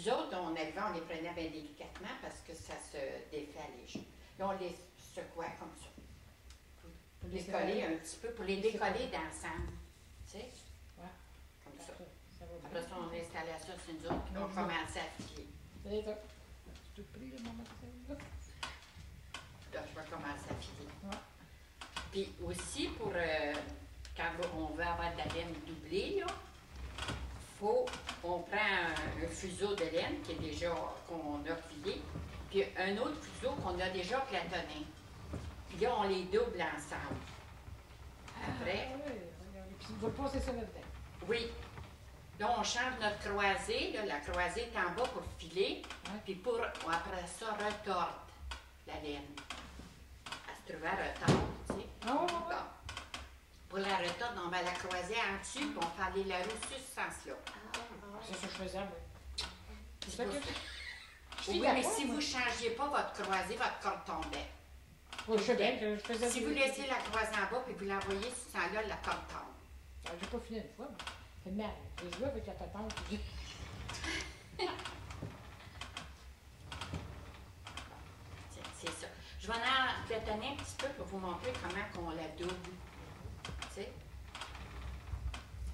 Nous autres, on élevait, on les prenait bien délicatement parce que ça se défait à léger. Là, on les secouait comme ça. Pour les coller un petit peu, pour les décoller d'ensemble. Tu sais? Ouais. Comme ça. Ça va bien. Après ça, on installait ça sur nous autres, puis on commençait à filer. C'est ça. Tu te pris le moment que Là, je vais commencer à filer. Ouais. Puis aussi, pour quand on veut avoir de la laine doublée, là, on prend un fuseau de laine qui est déjà, qu'on a filé, puis un autre fuseau qu'on a déjà platonné. Puis là, on les double ensemble. Après, Ah, oui, regarde. Puis vous passer ça là-dedans. oui. Là, on change notre croisée. Là, la croisée est en bas pour filer. Ouais. Puis pour, après ça, retordre la laine. Elle se trouvait à retordre, tu sais. Ah, ouais, ouais. Bon. Pour la retordre, on met la croisée en dessus, puis on fait aller la roue sur ce sens-là. C'est ça que je faisais, oui. C'est Ça pour que ça. je Oui, filais mais pas, si moi. vous ne changiez pas votre croisée, votre corde tombait. Oui, je sais bien que je faisais Si des- vous laissez la croisée en bas, puis vous l'envoyez sur ce sens-là, la corde tombe. Ah, j'ai pas fini une fois, mais c'est mal. J'ai joué avec la patente. Puis C'est ça. Je vais en platonner un petit peu pour vous montrer comment on la double. Tu sais?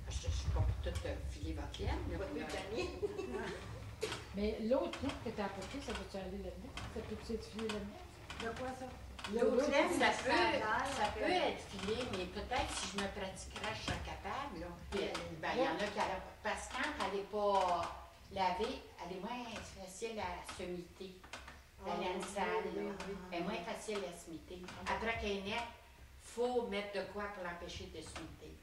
Je ne suis pas pour tout filer votre laine. Là, Votre là. Mais l'autre truc que t'as apporté, ça peut-tu aller là-dedans? Ça peut-tu être filé là-dedans? De quoi ça? L'autre laine, ça peut peut être filé, mais peut-être si je me pratiquerais, je serais capable. Là. Puis, ben, il y en a qui parce que quand elle n'est pas lavée, elle est moins facile à se miter. La laine sale, là, elle est moins facile à se miter. Après qu'elle est nette, il faut mettre de quoi pour l'empêcher de se miter.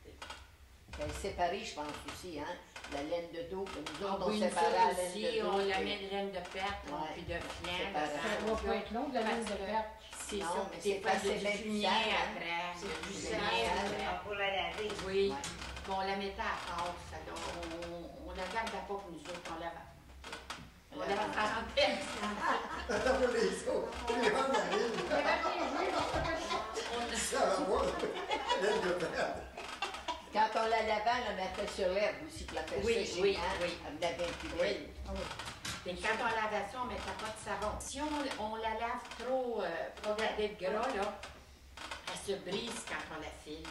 Elle est séparée, je pense aussi, hein? La laine de dos, que nous autres, on Oui, nous séparait la autres laine aussi, de dos. on la puis- met de laine de perte, Ouais. puis de flanc. Séparé. Ça doit pas être long, de la laine de perte. C'est Non, ça, mais puis des c'est fois, facile du d'être fumier sale, hein? après. C'est Du du fumier sale, après. Pour la laver. Oui. Ouais. Bon, on la mettait à force, alors on la garde pas pour nous autres, on la vend. On la vend en paix. Attends pour les autres. Les ventes arrivent. Ça va voir. Laine de perte. Quand on la lavait, on la mettait sur l'herbe aussi pour la faire Oui, sécher, oui, hein? oui. Elle venait bien plus Oui. belle. Ah oui. Et quand on lavait ça, on ne mettait pas de savon. Si on la lave trop, pas garder de gras, là, elle se brise quand on la file.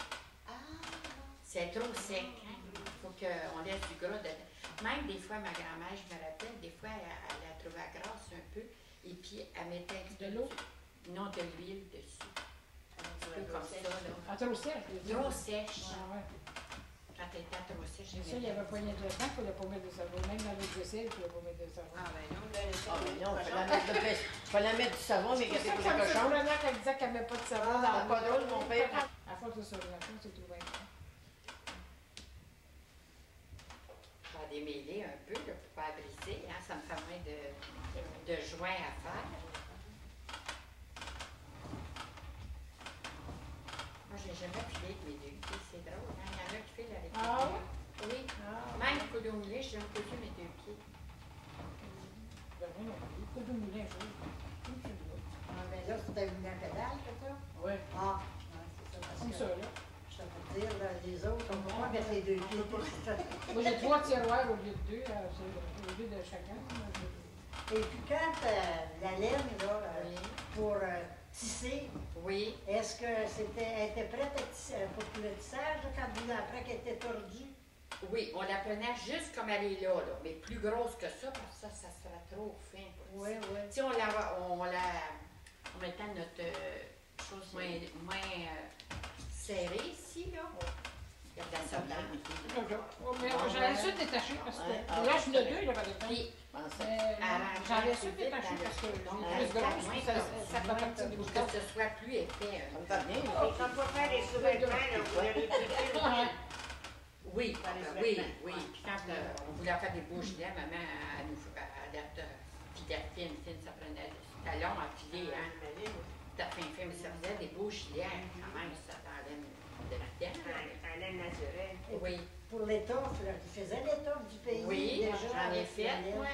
C'est trop sec. Il faut qu'on laisse du gras dedans. Même des fois, ma grand-mère, je me rappelle, des fois, elle la trouvait grasse un peu. Et puis, elle mettait De l'eau? Non, de l'huile dessus. Un peu comme ça, là. Ah, trop sèche, je veux dire. Trop sèche. Ah, ouais. Quand elle était trop sèche, C'est ça, il y avait pas rien de temps, il fallait pas mettre de savon. Même dans les vaisselles, il fallait pas mettre de savon. Ah, ben non, Ah, mais non, il fallait mettre du savon, mais C'est qu'il y pour ça avait que pour ça le me cochon. surprenait qu'elle disait qu'elle ne met pas de savon dans Ah, pas drôle, mon père. À force de se relaxer, c'est tout bien. Je vais démêler un peu là, pour pas briser. Hein, ça me fait moins de joints à faire. Moi, je n'ai jamais filé avec mes deux pieds. C'est drôle. Hein? Il y en a qui filent avec Ah les pieds. Oui. Ah, Même le coude au mulet, j'ai jamais cousu mes deux pieds. ben oui, non, il faut de moulin, je veux. Ah, ben là, c'était une pédale, que ça? Oui, Ah, ouais, c'est ça. Parce comme que, ça, là. je peux dire, là, les autres, on ne peut pas mettre les deux pieds. Moi, j'ai 3 tiroirs au lieu de 2, c'est au lieu de chacun. Moi, Et puis quand la laine, là, Oui. pour tisser, Oui. est-ce que elle était prête à tisser, pour le tissage, là, quand vous, après qu'elle était tordue? Oui, on la prenait juste comme elle est là, mais plus grosse que ça, parce que ça serait trop fin pour Oui, tisser. oui. Si on mettait notre chose moins serrée ici, là. Il y a de la soldade. mais j'aurais su détacher parce que. Ouais. Là, je suis le 2, là, par exemple. Puis, Je pensais. J'aurais su détacher parce que plus grosse, ça fait partie du pour bouton. que ce soit plus épais. Ça me va bien. Quand on va faire les sous-vêtements, là, vous allez plus Oui, Par les oui, vêtements. oui. Puis quand on voulait faire des bouches là, maman, elle nous filait fine, ça prenait du talon à filer, hein. T'as fin, mais ça faisait des beaux gilets, quand même, ça t'enlève de la tienne. en laine naturelle. Oui, Pour l'étoffe, là, ils faisaient l'étoffe du pays oui, déjà. j'en ai avec fait, la laine. ouais.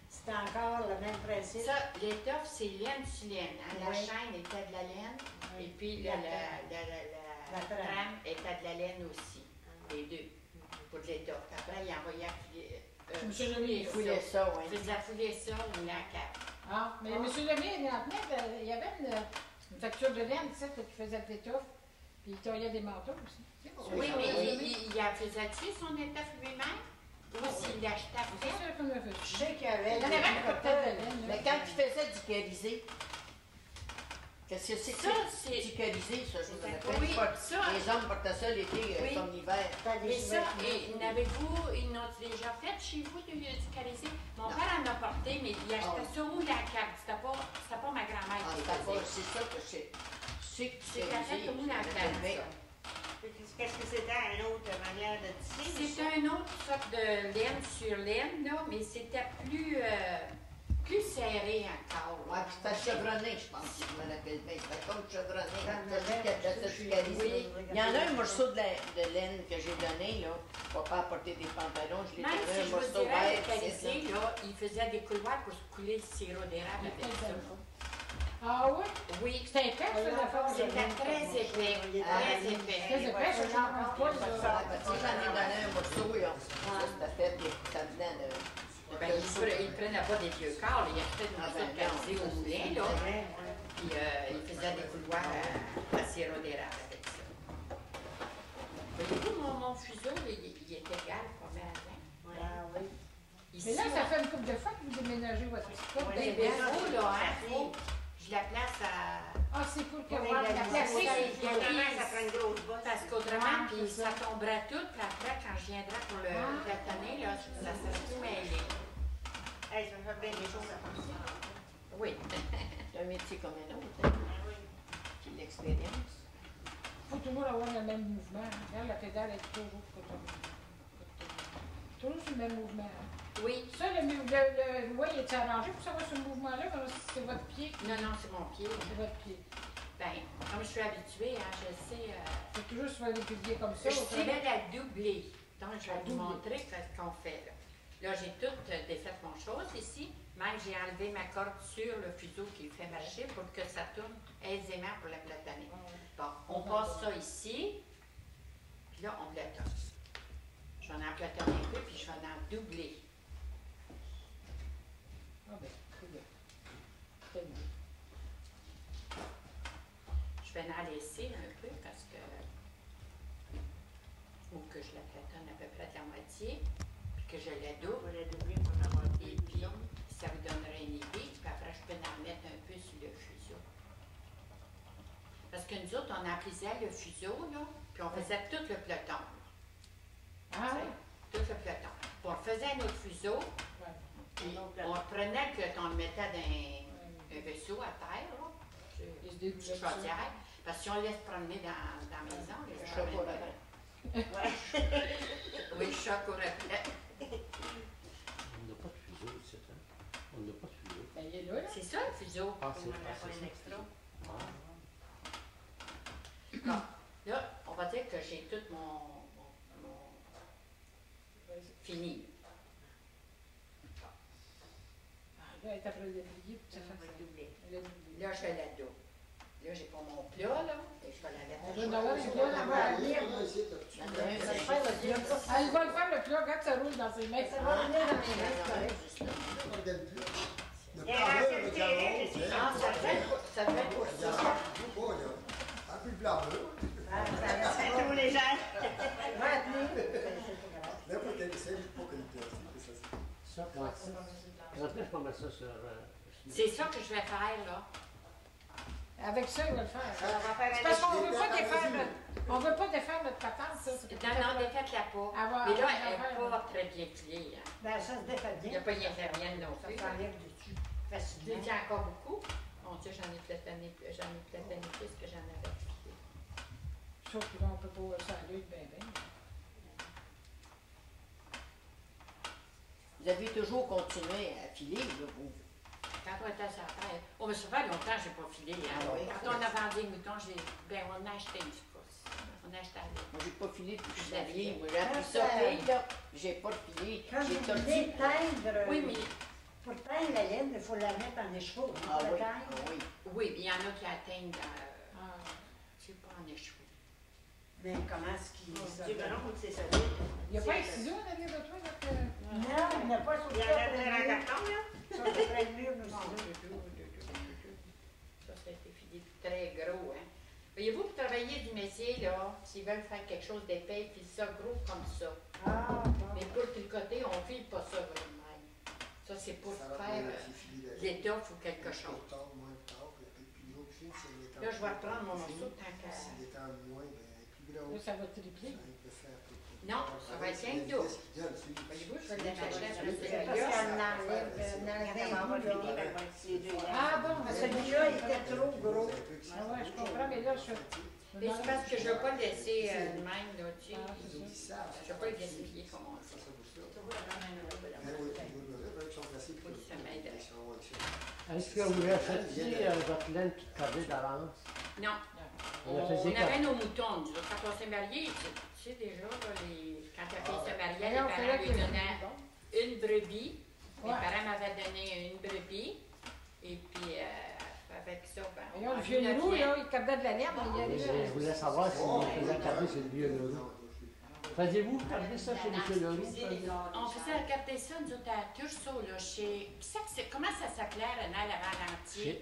C'était encore le même principe. Ça, l'étoffe, c'est laine sur laine. Hein. La Oui. chaîne était de la laine, Oui. et puis La la trame. trame était de la laine aussi, les deux, pour de l'étoffe. Après, il envoyait Monsieur Lemay, Il foulait ça, oui. Il faisait fouler ça au lac. Ah, mais M. Lemay, il y avait une facture de laine, tu sais, qui faisait de l'étoffe, puis il taillait des manteaux aussi. Oui, mais il a faisait-tu son étoffe lui-même? Ou s'il l'achetait C'est après? sûr qu'on a fait Je ça. sais qu'il y avait Il y en avait un peu peut-être de laine. Mais quand il faisait dicariser, qu'est-ce que c'est que Ça, c'est c'est... dicariser, ça? Je me rappelle Oui, pas. ça... Les hommes portaient ça l'été Oui. comme l'hiver. Mais ça, ils n'ont déjà fait chez vous du cariser? Mon père en a porté, mais il achetait ça où la carte? C'était pas ma grand-mère Ah, qui c'est pas- faisait. c'est ça que c'est. C'est que C'est fait comme la carte. Qu'est-ce que c'était une autre manière de tisser? C'était une autre sorte de laine sur laine, là, mais c'était plus serré encore. Ouais, puis c'était chevronné, je pense, si je me rappelle bien. C'était comme chevronné. Ça cicatrisé. Il y en a un morceau de laine que j'ai donné, là. Papa a porté des pantalons, je l'ai Même donné si un je vous morceau dirais, vert. le cariser, là, il faisait des couloirs pour se couler le sirop d'érable avec ça. Ah oui? Oui, C'était épais, ça, la forme. c'était très épais, très Très épais. épais, ça, je ne pense pas. Ça, parce que j'en ai donné un morceau, là. Ça, c'était fait, ça venait de... Ben, il prenait pas des vieux corps, il achetait des morceaux de carisé au moulin, là. Puis il faisait des couloirs à sirop d'érable avec ça. Voyez-vous, mon fuseau, il est égal pas mal, hein? Ah oui. Ici, Mais là, ça fait une couple de fois que vous déménagez votre petite coupe. oui, mais faut, là, hein, faut. Je la place à... Ah, c'est cool que Oui, voir la la place. oui, ici. Autrement, ça prend une grosse bosse. Parce qu'autrement, Ah, puis c'est ça tomberait tout, puis après, quand je viendrai pour le platonner, là, ça serait tout mêlé. Hey, ça me fait bien des choses à penser. Oui. C'est un métier comme un autre, hein. Ah oui. Puis l'expérience. Il faut toujours avoir le même mouvement. Regarde, la pédale est toujours toujours sur le même mouvement. Oui. Ça, oui, il est arrangé pour savoir ce mouvement-là, mais c'est votre pied. Non, non, c'est mon pied. C'est votre pied. Ben, comme je suis habituée, hein, je sais... Il faut toujours se faire des piliers comme ça. je autrement- dirais la doubler. Donc, je vais vous doubler. montrer ce qu'on fait, là. Là, j'ai tout défait mon chose ici. Même, j'ai enlevé ma corde sur le fuseau qui fait marcher pour que ça tourne aisément pour la platonner. Bon, on passe ça ici. Puis là, on platonne. Je vais en platonner un peu, puis je vais en doubler. Ah ben, très bien. Très bien. Je vais en laisser un peu parce que faut que je la platonne à peu près de la moitié, puis que je la On double. va la doubler pour en avoir Et plus. puis, ça vous donnerait une idée, puis après, je peux en mettre un peu sur le fuseau. Parce que nous autres, on emplisait le fuseau, là, puis on faisait tout le peloton. Ah oui? Tout le peloton. Puis on faisait un autre fuseau, puis on reprenait le peloton, on le mettait dans un vaisseau à terre, là, Il se une déroulait petite ça. chaudière, parce que si on laisse promener dans la maison, les Le choc au rabais. Oui, le choc au rabais. On n'a pas de fuseau ici, hein? On n'a pas de fuseau. Ben, il est là, là. C'est ça, le fuseau. Ah, On c'est en a ah, pas c'est un ça. extra. Bon, là, on va dire que j'ai tout mon fini. Ah, là, elle est après le plier, puis ça On fait va ça. doubler. Elle a doublé. Là, je fais la dos. Là, j'ai pas mon plat, là, et je vais la mettre On à va chaud. en avoir du plat là-bas à lire. Il y en a un, c'est Ça fait le plat. Ah, il va le faire le plat, regarde, ça roule dans ses mains. Ça va venir dans mes Il y en mains, a un, correct. justement. Regarde plus. Le Il y a plan un bleu seul avec terrain, la mais rose, c'est Ah, ça fait pour ça. Oh, là. Ah, puis le plan bleu. Ah, ça C'est trop léger. va tenir. C'est pas grave. Là, pour qu'elle essaie, pour qu'elle plaise. Ça, ouais. Présentement, je peux mettre ça sur... C'est ça que je vais faire, là. Avec ça, il va le faire. On va faire C'est un parce qu'on veut pas défaire on veut pas défaire notre patente, ça. c'est Non, non, défaites-la pas. Ah, ouais, Mais là, ouais, elle ouais, n'est pas très bien pliée. Hein. Ben, ça se défait Il n'y bien. a pas rien de rien non Ça plus. s'enlève dessus Je facilement. l'ai dit encore beaucoup. Mon Dieu, j'en ai platonné plus que j'en avais plié. Sauf que là, on peut pas s'enlever ben ben. Vous avez toujours continué à filer, là, vous. Quand on était sur la terre, oh, mais ça fait longtemps que je n'ai pas filé. Hein. Ah oui? Quand on a vendu des moutons, on a acheté une soucousse. On a acheté avec. Moi, j'ai pas filé depuis que je suis La vieille. vieille. Moi, j'ai appris ça vieille, là. J'ai pas filé. Quand J'ai vous tordu. voulez teindre, Oui, mais pour teindre la laine, il faut la mettre en écheveau. Ah Pour oui, la ah teindre. oui. oui, il y en a qui atteignent, Ah. c'est pas en échoué. Mais comment est-ce qu'il Tu veux non, c'est solide. Il n'y a pas un ciseau en arrière de toi, là, que... Non, il n'a pas sur Il y le en a top plein de en mur. carton, là. Sur le près de mur, nous, Non, c'est ça a été filé très gros, hein. Voyez-vous, pour travailler du métier, là, s'ils veulent faire quelque chose d'épais, ils filent ça gros comme ça. Ah, bon. Mais pour tricoter, on ne file pas ça gros de même. Ça, c'est pour Ça va faire bien, c'est fini de l'étoffe ou quelque chose. Tard, moins tard, puis après, plus gros que film, c'est l'étang. Là, je vais reprendre mon morceau tant qu'à... Si l'étang moins, ben, plus gros. Là, ça va tripler. Ça peut faire tout. Non, ça va être rien que double. Voyez-vous, je vais l'attacher après C'est parce qu'elle enlève Quand un elle va bout, là. plier, elle va utiliser deux lames. Ah bon, Parce que celui-là, il était trop gros. Ah ouais, je comprends, mais là, je... Mais c'est parce que je ne veux pas le laisser de même, là, tu sais. Ah, c'est ça. Je ne veux pas le gaspiller, comme on dit. Ça m'aide. Est-ce que vous achetiez votre laine toute cordée d'avance? Non. On avait nos moutons, nous autres. Quand on s'est mariés, tu sais déjà, là, quand la fille se mariait, les parents lui donnaient une brebis. Mes parents m'avaient donné une brebis. Et puis, avec ça, ben, Et là, le vieux loup, là, il cordait de la laine, il y allait Je voulais savoir si vous faisiez carder chez le vieux Leroux. Faisiez-vous carder ça chez le vieux Leroux? on faisait regarder ça, nous autres, à Tursault, là, chez... Comment ça s'appelait, Renal, avant l'Antier?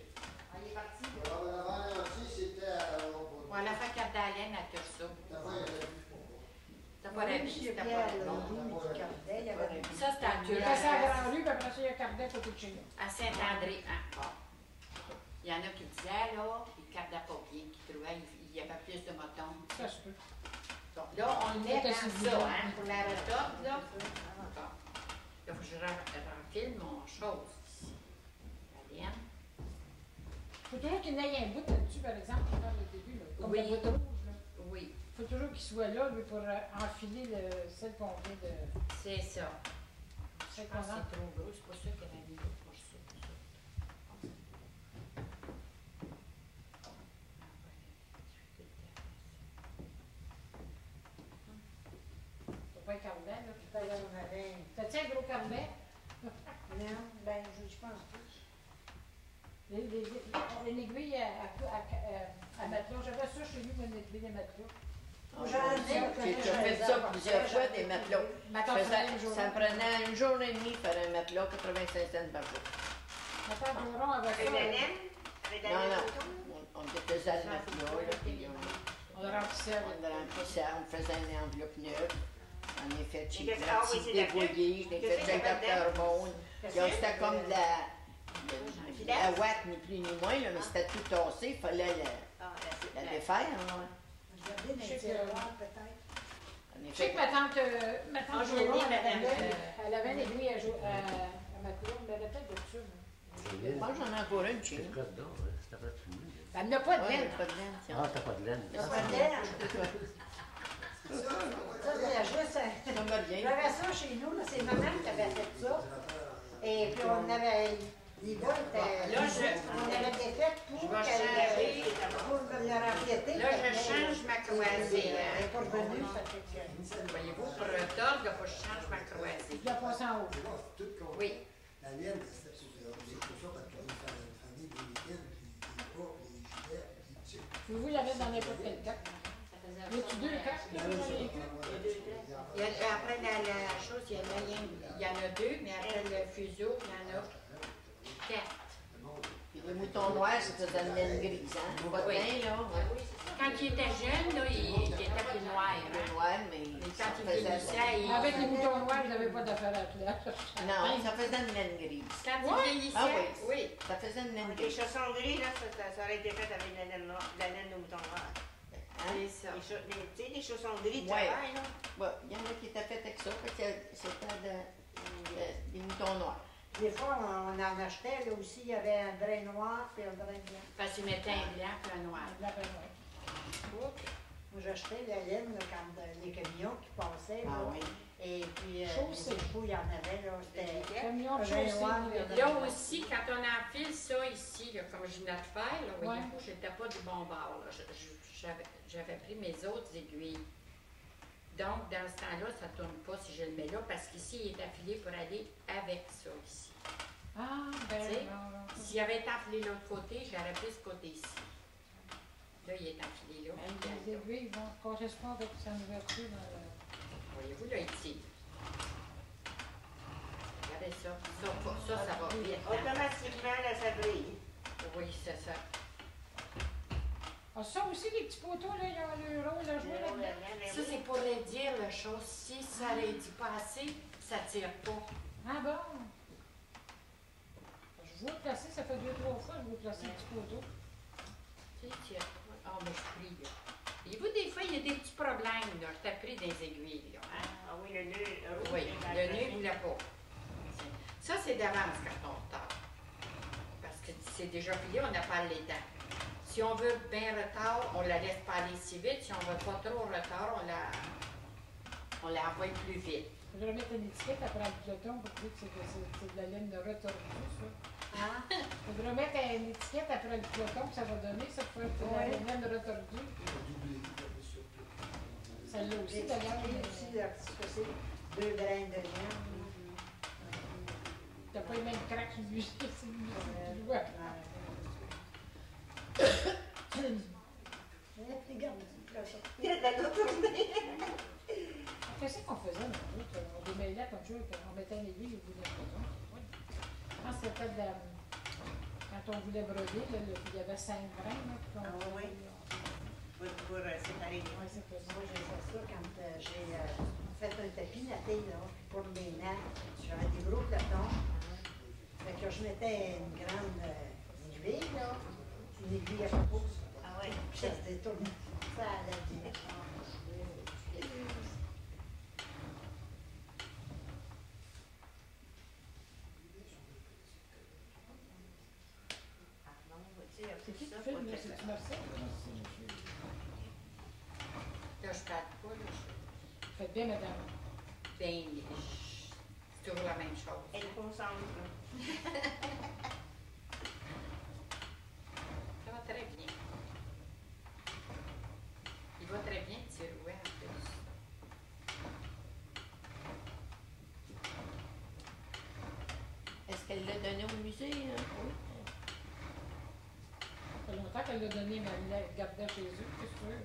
On l'a fait garder à laine à Tursault. T'as pas la vie, c'était pas la Loup qui cordait, il y avait un- Ça, c'était à Il passait à Tursault. Grand-Rue, puis après ça, il a cordé à côté de chez nous. À Saint-André, hein? Il y en a qui disaient, là, ils cardaient pas bien, qui trouvaient il y avait plus de motons. Ça se peut. Donc là, on le met dans ça, hein, pour la retoque, là. Bon. Là, il faut que je renfile mon chose ici. La laine. Il faut toujours qu'il n'aille un bout là-dessus, par exemple, pour faire le début, là. Comme Oui. le bout rouge, là. Oui, Il faut toujours qu'il soit là, lui, pour enfiler celle qu'on vient de... c'est ça. celle Je qu'on pense que a. c'est trop gros, c'est pour ça qu'elle a mis l'autre morceau. C'est pas un carnet, là. Ben, là, on avait... T'as-tu un gros carnet? Non, ben, je pense pas. Une aiguille à matelot. J'avais ça chez nous, une aiguille à matelot. J'ai fait ça plusieurs fois, des matelots. Ça me prenait une journée et demie faire un matelot, 85 cents par jour. Attends, Doron avait Avec la ça. laine? Avec la Non, laine non. autour? On défaisait le matelot, là, puis On le remplissait. on le remplissait, on faisait une enveloppe neuve. On est fait chez Et que- ah oui, c'est débrouillé, je l'ai fait chez Dr. Bone. C'était comme de la ouate, ni plus ni moins, là, mais c'était tout tassé, il fallait la défaire. Là. Regardez dans les tiroirs, peut-être. On est Je sais que fait- ma tante Ah, je l'ai Doron, dit, madame. elle avait une aiguille à matelot, mais elle avait peut-être de ça. Je pense que j'en ai encore une chez C'est nous. quoi dedans, hein? C'était pas tout le monde. Elle n'a pas de Ouais, laine. pas de laine, tiens. Ah, t'as pas de laine. Il y a pas de laine. Ça, c'est juste... Ça me revient. J'avais ça chez nous, là, c'est maman qui avait fait ça. Et puis on avait... Les bois étaient... Là, on avait des fêtes pour Je vais qu'elle... changer. Pour leur empiéter. Là, je change ma croisée. Elle n'est pas Hein. revenue, ça fait que... Voyez-vous, pour retoque, il faut que je change ma croisée. Il a passé en haut. Oui. La laine, c'est pour ça parce qu'on fait une famille des week-ends, puis des bas, puis des gilets, puis des Puis vous l'avez dans n'importe quel cas. Y a-tu deux casques là, dans les véhicules? Il y a- après la chose, il y en a il y en a deux, mais après le fuseau, il y en a 4. Puis les moutons noirs, ça faisait une laine grise, hein? Pas de Oui. bain, là. Quand il était jeune, là, il était plus noir. Un peu Hein. noir, mais Mais ça quand il faisait... vieillissait, il... Avec les moutons noirs, vous n'avez pas d'affaire à clair. Non, ça faisait une laine grise. Quand il vieillissait, Ah oui. Ça faisait une laine Les grise. chaussons gris, là, ça aurait été fait avec de la laine noire, de la laine de mouton noir. C'est ça. Tu sais, les chaussons gris de Ouais. travail, là. Ouais, il y en a qui étaient faits avec ça, parce que c'était des moutons noirs. Des fois, on en achetait, là aussi, il y avait un brin noir puis un brin blanc. Parce qu'il mettait un blanc et un noir. Moi, j'achetais la laine là, quand les camions qui passaient. Ah là. oui. Et puis, Chaussé. les chevaux, il y en avait, là. C'était Camion de un brin chaussée. noir, il y a puis de- Là aussi, quand on enfile ça ici, là, comme je venais de faire, là, voyez-vous, j'étais pas du bon bord. Là. J'avais pris mes autres aiguilles. Donc, dans ce temps-là, ça ne tourne pas si je le mets là, parce qu'ici, il est affilé pour aller avec ça ici. Ah, ben Tu sais, non. S'il avait été enfilé de l'autre côté, j'aurais pris ce côté-ci. Là, il est enfilé là. Les aiguilles vont correspondre avec son ouverture dans le... Voyez-vous, là, il tire. Regardez ça. Ça va vite. Hein? Automatiquement, là, ça brille. Oui, c'est ça. Ah, ça aussi, les petits poteaux, là, ils ont le rôle à jouer là-dedans. Ça, c'est pour redire la chose. Si ça ne dit pas assez, ça ne tire pas. Ah bon? Je veux placer, ça fait 2-3 fois que je veux placer les petits poteaux. Tu sais, tire pas. Ah, mais je prie, là. Et vous, des fois, il y a des petits problèmes, là. Je t'ai pris des aiguilles, là. Hein? Ah oui, le nœud rouge. Oui, le nœud ne voulait pas. Ça, c'est d'avance quand on retarde. Parce que c'est déjà plié, on n'a pas le temps. Si on veut bien retard, on la laisse pas aller si vite. Si on veut pas trop retard, on la envoie plus vite. Je vais remettre une étiquette après le peloton pour dire que c'est de la laine de retordue, ça. Hein? Je vais remettre une étiquette après le peloton, puis ça va donner, ça fait de la laine retordue. Celle-là aussi, d'ailleurs. Aussi, là, parce que c'est 2 graines de viande. T'as pas les mêmes craques du musée, c'est le musée, tu vois. Regarde, là, ça. Il y a de la tournée. Qu'est-ce qu'on faisait, nous autres? On démêlait comme ça, on mettait une aiguille au bout de la peloton. Je pense que c'était de la... Quand on voulait broder, là, il y avait 5 grains. Là, Ah oui. Pour séparer. Oui, c'est ça. Moi, j'ai fait ça quand j'ai fait un tapis naté, là, pour les nattes. J'avais des gros platons. Fait que je mettais une grande aiguille, là, une aiguille à chapeau. Ah oui. Puis ça se détourne. Ça allait bien. C'est qui qui filme, là? C'est-tu Marcel? Là, je parle pas, là. Faites bien, madame. Ben, c'est toujours la même chose. Elle concentre. Ça va très bien. Il va très bien, le tirouet, en plus. Est-ce qu'elle l'a donné au musée? Hein? Oui. Ça fait longtemps qu'elle l'a donné, mais elle la gardait chez eux, c'est sûr.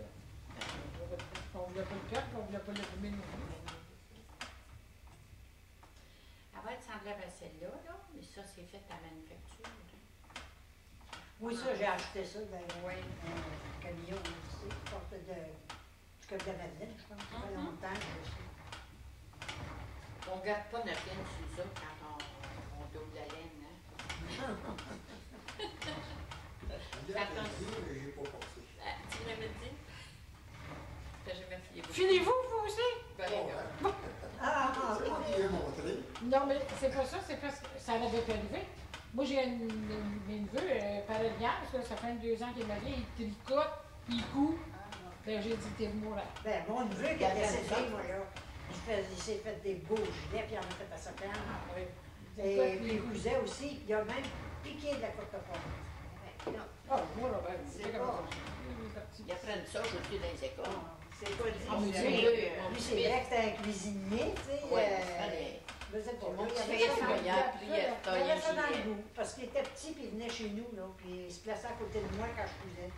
On ne voulait pas le perdre, on ne voulait pas le fumer non plus. Elle va être semblable à celle-là, là, mais ça, c'est fait à manufacture. Oui, ça, j'ai acheté ça dans Oui. un camion aussi, porte de... jusqu'à de la Madeleine, je pense. Ça fait longtemps que j'ai ça. On ne garde pas notre laine sous ça quand on double la laine. Hein? Attends. Mais j'ai pas pensé. Tu m'avais dit? T'as jamais filé beaucoup. Finez-vous, vous aussi? Ben, regarde. C'est moi qui ai montré. Non, mais c'est pas ça, c'est parce que ça n'avait pas arrivé. Moi, j'ai une neveu parallélière, parce que ça fait 2 ans qu'il est marié, il tricote, il coud. Ben, j'ai dit, t'es mourir. Ben, mon neveu qui était décédé, moi, là, il s'est fait des beaux gilets, puis il en a fait à sa femme. Et puis il cousait aussi, il a même piqué de la courte pointe. Oh, moi, Robert, C'est comme pas. ça. Ils apprennent ça aujourd'hui dans les écoles. C'est pas dit. Ah, mais Lui, Lui, c'est vrai que c'était un cuisinier, tu sais. Oui, fallait. Je sais pas, Mon il petit avait fils, ça dans- il a appris à il tailler avait ça dans un le gilet. goût, parce qu'il était petit, puis il venait chez nous, là, puis il se plaçait à côté de moi quand je cousais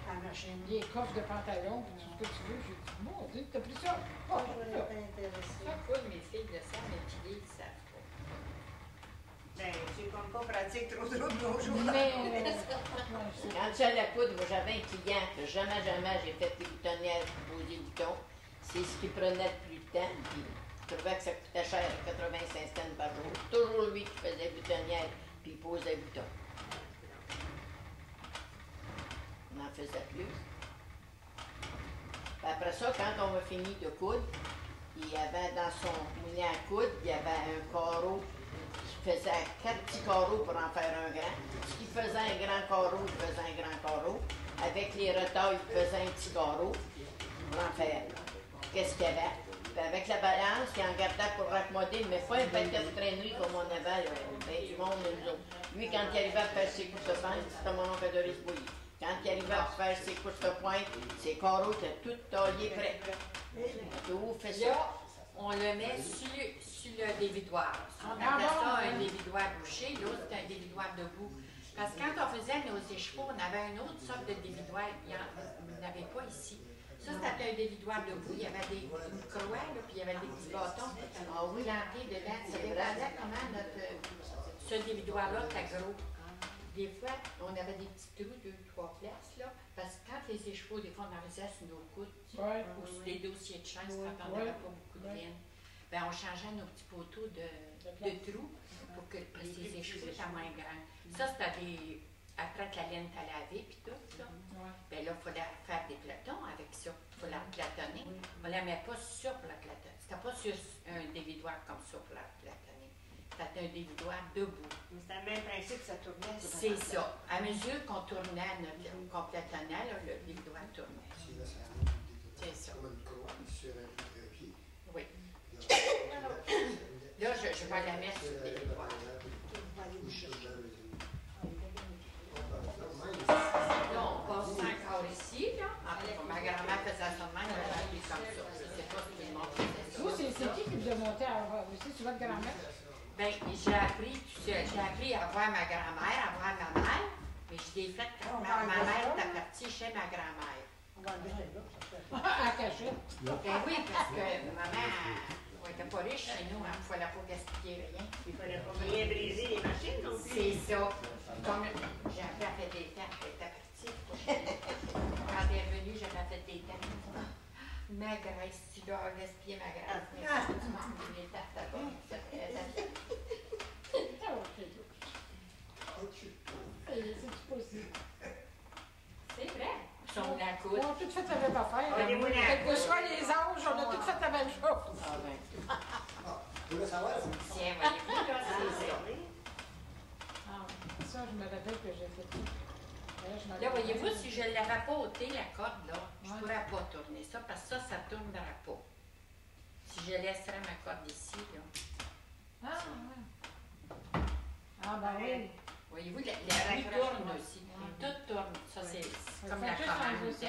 à la machine. Les coffres de pantalon, puis tout ce que tu veux. J'ai dit, mon Dieu, t'as pris ça? Oh, Moi, j'ai j'aurais pris ça. été intéressée. Chaque fois que mes filles le savent, mais puis ils savent pas. Ben, c'est comme pas pratique trop de nos jours. Mais, ouais, c'est- Quand j'ai la poudre, moi j'avais un client que jamais j'ai fait des boutonnières pour poser du boutons. C'est ce qui prenait le plus de temps. Puis je trouvais que ça coûtait cher, 85 cents par jour. Toujours lui qui faisait boutonnière puis il posait le bouton. On en faisait plus. Puis après ça, quand on a fini de coudre, il y avait dans son moulin à coudre, il y avait un carreau qui faisait 4 petits carreaux pour en faire un grand. Ce qui faisait un grand carreau, il faisait un grand carreau. Avec les retailles, il faisait un petit carreau pour en faire. Qu'est-ce qu'il y avait? Puis avec la balance, il en gardait pour raccommoder, mais pas un paquet de traînerie comme on avait, ben, du monde, nous autres. Lui, quand il arrivait à faire ses courses de pointe, c'était mon oncle Doris Bouilly. Quand il arrivait à faire ses courses de pointe, ses carreaux étaient tout taillés prêts. Tout fait ça. Là, on le met sur le dévidoir. On appelle ça un dévidoir bouché, l'autre c'est un dévidoir debout. Parce que quand on faisait nos échevaux, on avait une autre sorte de dévidoir. Il n'y en avait pas ici. Ça, c'était un dévidoir debout. Il y avait une croix, là, puis il y avait des petits bâtons plantés dedans. Ça dépendait comment ce dévidoir-là était gros. Des fois, on avait des petits trous, 2-3 places, là, parce que quand les échevaux, des fois, on en faisait sur nos coudes, ou sur les dossiers de chaise, quand on n'avait pas beaucoup de laine, ben, on changeait nos petits poteaux de trous pour que les échevaux étaient moins grands. Ça, c'était après que la laine était lavée, puis tout, là. Ben là, il fallait faire des platons avec ça. Il fallait la platonner. On ne la met pas sur la platonner. C'était pas sur un dévidoir comme ça pour la platonner. C'était un dévidoir debout. Mais c'était le même principe, ça tournait. C'est ça. À mesure qu'on tournait, qu'on platonnait, là, le dévidoir tournait. C'est ça. Comme une croix sur un pied. Oui. Là, je vais la mettre sur le dévidoir. Là, on passe ça encore ici, là. Ma grand-mère faisait ça de même, elle a appris comme ça. Je ne sais pas si tout le monde faisait ça. Vous, c'est qui vous a monté à avoir aussi? C'est votre grand-mère? Bien, j'ai appris tout seul. J'ai appris à voir ma grand-mère, à voir ma mère, mais je l'ai fait quand ma mère était partie chez ma grand-mère. On va le mettre là, ça fait. À cachette. Ben oui, parce que maman, on n'était pas riche chez nous, il ne fallait pas gaspiller rien. Il fallait pas rien briser les machines non plus. C'est ça. Comme j'ai appris à faire des temps, elle était partie. Quand elle est revenue, j'avais fait des temps. Ma graisse, tu dois gaspiller ma graisse. Mais tu manges les tartes à bonne, ça fait C'est possible. C'est vrai. Ils sont la On coude. a tous fait la même affaire. On est moins Quel que soit les âges, on a tous fait la même chose. Ah ben. Vous voulez savoir? Tiens, voyez-vous, là, c'est ça. Ah, ça, je me rappelle que j'ai fait ça. Là, voyez-vous, si je ne l'avais pas ôté, la corde, là, je ne pourrais pas tourner ça, parce que ça ne tournera pas. Si je laisserais ma corde ici, là. Ah, ouais. Ah, ben oui. Voyez-vous, la vie tourne aussi. Tout tourne. Ça, c'est comme la commande. Ça,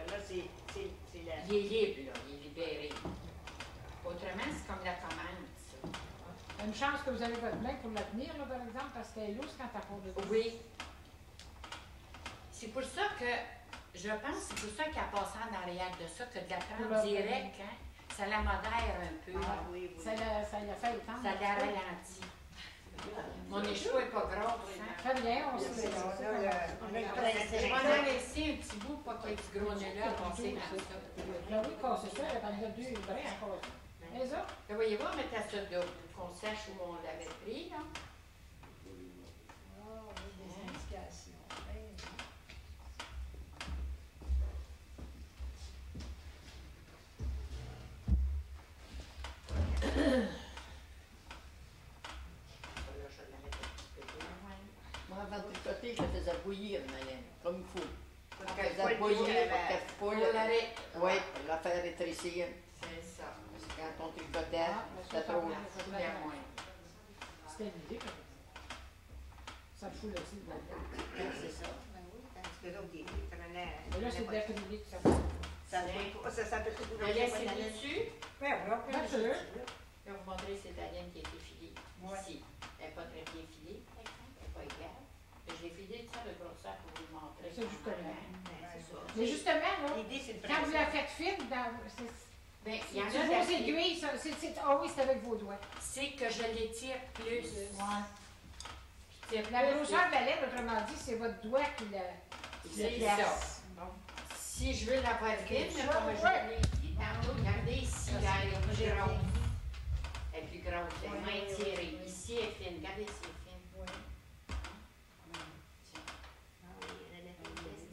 Là, c'est la... Il est libre, là. Il est libéré. Autrement, c'est comme la commande, ça. Une chance que vous avez votre main pour la tenir, là, par exemple, parce qu'elle est loose quand t'as pas de. Oui. C'est pour ça que, je pense, c'est pour ça qu'elle a passé en arrière de ça, que de la prendre direct, hein, ça la modère un peu. Ah oui, oui. Ça l'a fait étendre. Ça la ralentit. Mon échoue n'est pas gros, hein. Très bien, on se fait On ça. a le Je vais en laisser un petit bout pour qu'il y ait du gros nez-là à passer dans ça. Ben oui, c'est ça, il y a deux brins à passer. Et ça? Là, voyez-vous, on mettait ça là, qu'on sache où on l'avait pris, là. Ah oui, des indications. Là, je la mettais un petit peu plus loin. Moi, avant de tricoter, je la faisais bouillir, ma laine, comme il faut. Je la Pas faisais le bouillir bouillir, pour qu'elle Pour foule. l'arrêt. Oui, pour la faire rétrécir. C'est ça. Parce que quand on tricotait, c'était trop long. Bien moins. C'était l'idée que ça fout aussi de la laine. C'est ça. Ben oui, tandis que l'autre, il prenait... Mais là, c'est de l'acrylique, ça fait. Ça peut tout Le laisser dessus. Ben oui, on peut Bien sûr. Je vais vous montrer cette laine qui a été filée. Ouais. Ici. Elle n'est pas très bien filée, par exemple. Elle n'est pas égale. Je l'ai filée de ça de grosseur pour vous le montrer. C'est justement. C'est ça. Mais justement, là, L'idée, c'est le quand vous la principe. faites fine, Ben, il y en a c'est vos d'acier. aiguilles, ça, ah oui, c'est avec vos doigts. C'est que je l'étire plus. Ouais. Je tire La plus. grosseur de la laine, autrement dit, c'est votre doigt qui la C'est place. ça. Bon. Si je veux l'avoir fine, comme je Ouais. l'ai dit tantôt, regardez ici, là, elle est plus grosse. Elle est plus grosse, elle est moins étirée. Ici, elle est fine. Regardez ici, elle est fine.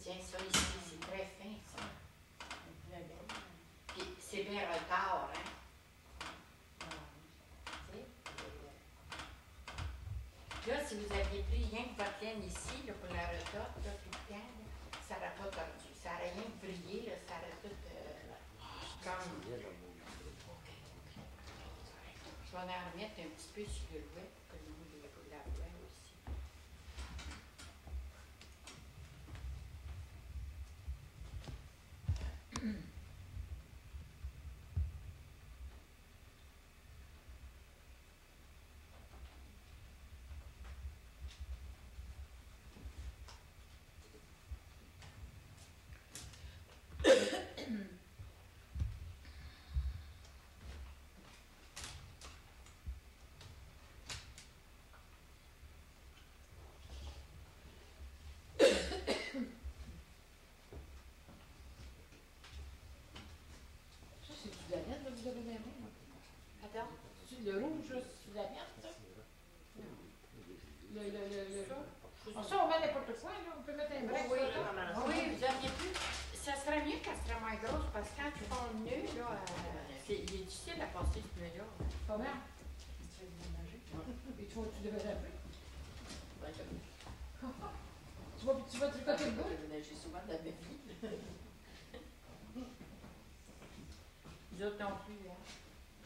Tiens, ça ici, c'est très fin, ça. Puis c'est bien retard, hein. Tu sais? Là, si vous aviez pris rien que votre laine ici, là, pour la retotte, là, tout le temps, là, ça n'aurait pas tordu. Ça n'aurait rien brillé, là, ça aurait tout comme... Je vais en remettre un petit peu sur le web, pour que nous, la voie aussi. le rouge, là, c'est la viande, ça. Ça, on met n'importe quoi, là. On peut mettre un break. Oui, sur ça. oui, vous aviez pu. Ça serait mieux qu'elle serait moins grosse parce que quand tu fais le nœud, là, il est difficile à passer ce nœud-là. Pas mal. Et tu devrais un peu. Tu vas tricoter le bout? J'ai souvent de la vie. Nous autres non plus, hein.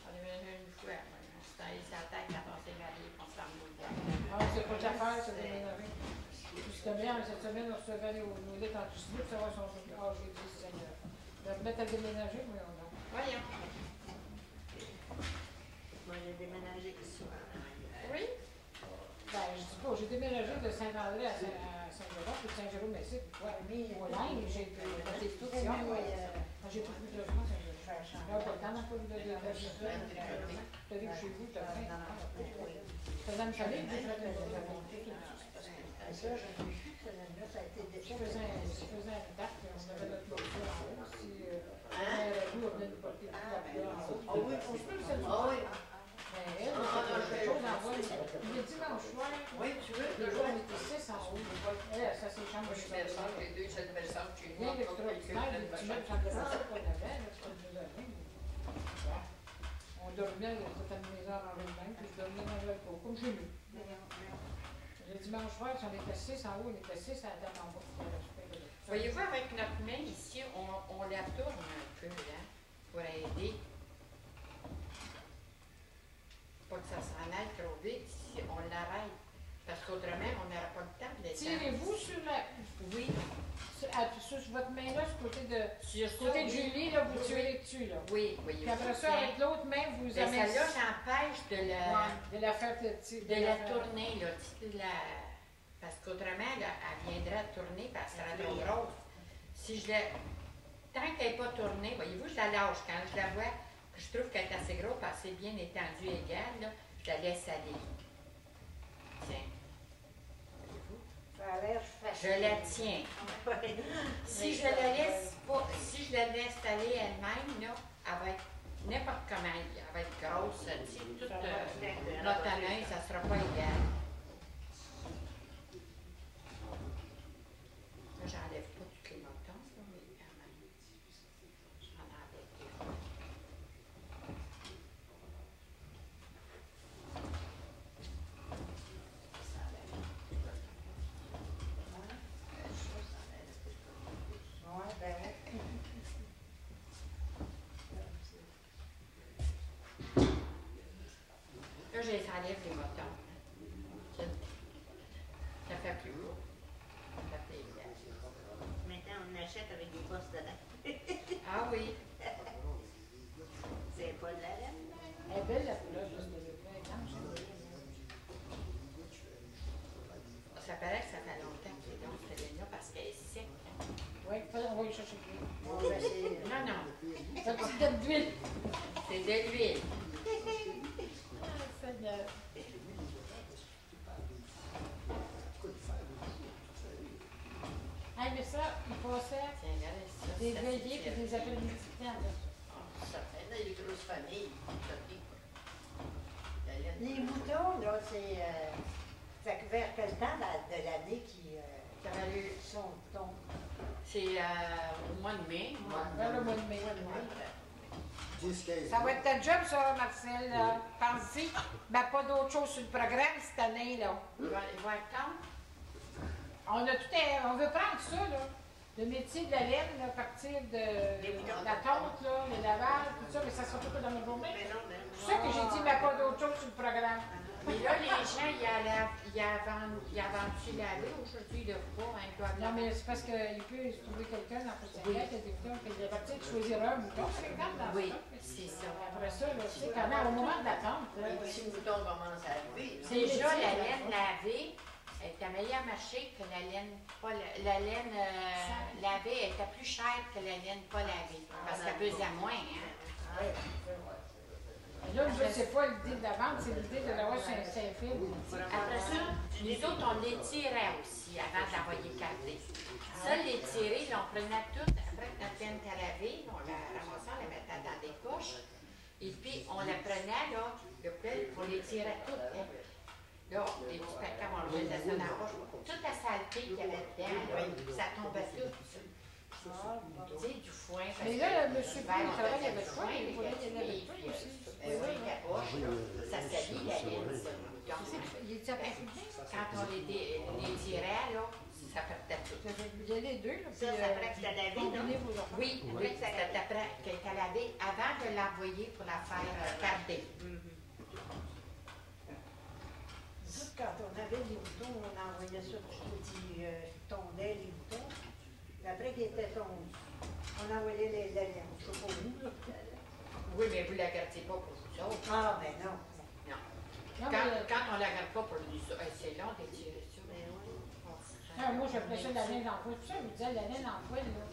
On est venu une fois, on s'est allé sur la tête quand on s'est mariés, on s'est remis. Ah, c'est pas d'affaire, c'est déménager. Justement, cette semaine, on recevait aller au lit en Tusney pour savoir son jour. Ah, j'ai dit, Seigneur. On va mettre à déménager, mais on a. Voyons. Moi, j'ai déménagé souvent. Oui? Ben, je dis pas, j'ai déménagé de Saint-André à Saint-Jérôme, puis Saint-Jérôme, mais c'est quoi? Au linge, j'ai tout fait. J'ai pas plus de logement, Saint-Jérôme. Là, pas le temps non plus de déménager. T'as vu que chez vous, t'as fait. Faisant une famille, j'ai fait Ça, je n'ai vu que ça a été je détruit. faisais un date, on avait notre voiture en haut. Si nous, on venait nous porter tout la pierre en haut. Ah oui, On se peut le samedi. Ah oui. Mais elle, quelque chose en bas. Il est dimanche soir. Oui, tu veux? Les jours, on était 6 en haut. Elle, ça, c'est chambre de chambre. les deux, j'ai une belle chambre chez Rien d'extraordinaire, des petits meubles chambre de chambre qu'on avait, là, c'est pas de rien. On dormait, c'était une maison en même, puis je dormais dans le pot, comme chez nous. Le dimanche soir, si on était 6 en haut, on était 6 à la table en bas. Voyez-vous, avec notre main ici, on la tourne un peu, hein, pour aider. Pas que ça s'en aille trop vite, si on l'arrête. Parce qu'autrement, on n'aura pas le temps de l'étendre. Tirez-vous sur la. Oui. Sur votre main-là, sur le côté de. Sur Du côté de ça, Julie, là, vous Oui. tirez dessus, là. Oui, voyez-vous. Puis après ça, avec l'autre main, vous Mais amenez. celle-là, j'empêche De la faire de la tourner, là. Parce qu'autrement, là, elle viendra tourner parce qu'elle sera trop grosse. Si je la. Tant qu'elle n'est pas tournée, voyez-vous, je la lâche. Quand je la vois, que je trouve qu'elle est assez grosse, assez bien étendue égale, là, je la laisse aller. Tiens. Ça a l'air facile. Je la tiens. Si je la laisse pas, si je la laisse aller elle-même, là, elle va être n'importe comment, elle va être grosse, tu sais, toute motonneuse, ça ne sera pas égal. Là, j'enlève pas toutes les motons, là, mais quand même, j'en enlève des fois. Ouais, ben ouais. Là, j'enlève les motons. Ça fait plus gros. Ça fait égal. Maintenant, on achète avec des bosses dedans. Ah oui. C'est pas de la laine. Elle est belle, la couleur, juste de l'autre. Ça paraît que ça fait longtemps qu'il est dans cette laine-là parce qu'elle est sec. Hein. Oui, on va y chercher plus. Bon, ben, c'est. Non, non. Ça petite tête d'huile. C'est de l'huile. Seigneur. Ah, mais ça, il passait Tiens, regardez ça. des ça, veillées c'est et des après-midi de temps, là. Ça fait dans les grosses familles. La laine. Les moutons, là, c'est. Fait que vers quel temps de l'année qui sont tombés? C'est au mois de mai. Vers le mois de mai. 10-15 Ça va être ta job, ça, Marcel. Pense-y. Ben, pas d'autre chose sur le programme cette année, là. Il va être temps. On a tout on veut prendre ça, là. Le métier de la laine, là, à partir de la tonte, là, le lavage, tout ça, mais ça sera pas dans ma journée. Mais non, mais C'est ça que j'ai dit, mais pas d'autre chose sur le programme. Mais là, les gens, ils avancent-tu laver aujourd'hui, le pas, hein, ils doivent Non, laver. mais c'est parce qu'il peut se trouver quelqu'un dans sa tête, qui a partir de choisir un mouton, par exemple, dans Oui, ça. c'est ça. Après ça, là, tu sais, quand même, au moment de l'attente, là, Les petits moutons commencent à arriver. Déjà, la laine lavée est à meilleur marché que la laine pas la laine lavée était plus chère que la laine pas lavée. Parce qu'elle pesait moins, hein. là, je sais pas l'idée de la vente, c'est l'idée de l'avoir sur un Saint-Phil. Après ça, nous autres, on l'étirait aussi avant de l'envoyer caser. Ça, l'étirer, là, on prenait tout, après que notre laine était lavée, on la ramassait, on la mettait dans des poches. Et puis, on la prenait, là, le pelle, on les tirait toutes. Hein. Là, les petits paquets, on le mettait ça dans la poche. Toute la saleté qu'il y avait dedans, là, ça tombait tout. Tu sais, du foin. parce Mais que là, monsieur l'hiver, Pou, il on travaille faisait avec du toi, foin, il les voulait qu'il y en avait gâteries, toi puis, aussi. oui, la poche, là, ça salit la laine, ça. Donc, Il était à côté de lui. quand on les tirait, là, ça partait tout. Il y a les deux, là. Ça, puis, c'est après que tu l'as lavé, non? combinez vos enfants. Oui, oui, c'était après qu'elle était lavée, avant de l'envoyer pour la faire garder. Nous autres, quand on avait les boutons, on envoyait ça qui tondait les boutons. Puis après qu'ils étaient tondus, on envoyait les laines. Je sais pas où, là. Oui, mais vous ne la gardiez pas pour vous autres. Ah, ben non. Non. Non, Quand, mais, quand on ne la garde pas pour nous autres, c'est long d'étirer ça. moi, j'appelais ça la laine en poêle. Tout ça, je vous disais la laine en poêle, là.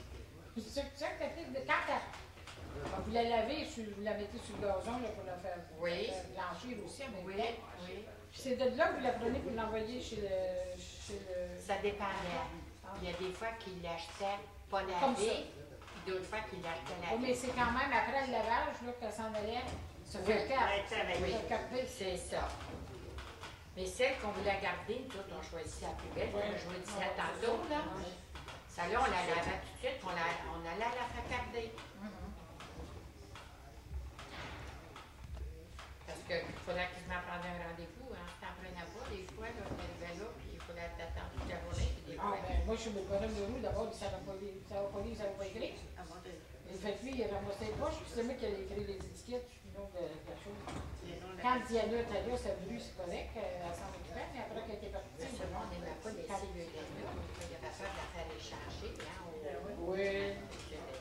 C'est ça que t'as fait. Quand vous la lavez, vous la mettez sur le gazon, là, pour la faire, Oui. blanchir aussi, en même Oui, temps. oui. Puis c'est de là que vous la prenez pour l'envoyer chez le... Ça dépendait. Il y a des fois qu'ils l'achetaient pas Comme ça. lavé, puis d'autres fois qu'ils l'achetaient Oh, mais lavé. c'est quand même après le lavage, là, qu'elle s'en allait se Oui. faire cap. Ouais, ça va Oui. Se caper. C'est ça. Mais celle qu'on voulait garder, nous autres, on choisit la plus belle, comme je vous le disais tantôt, là. Celle-là, on la lavait tout de suite, on allait la faire garder. Parce qu'il faudrait quasiment prendre un rendez-vous, hein. Tu t'en prenais pas, des fois, là, tu arrivais là, puis il fallait t'attendre toute la journée, puis des Ah, fois. ben, moi, je suis le bonhomme de roue, d'abord, il ne savait pas lire, il ne savait pas écrire. Et fait que lui, il ramassait les poches, puis c'est moi qui allais écrire les étiquettes, puis le nom de la chose. Quand Diana était là, ça venu, c'est correct, elle s'en occupait, mais après qu'elle était partie, Mais seulement, on n'aimait pas laisser le lait là, il y avait peur de la faire échanger, hein. oui.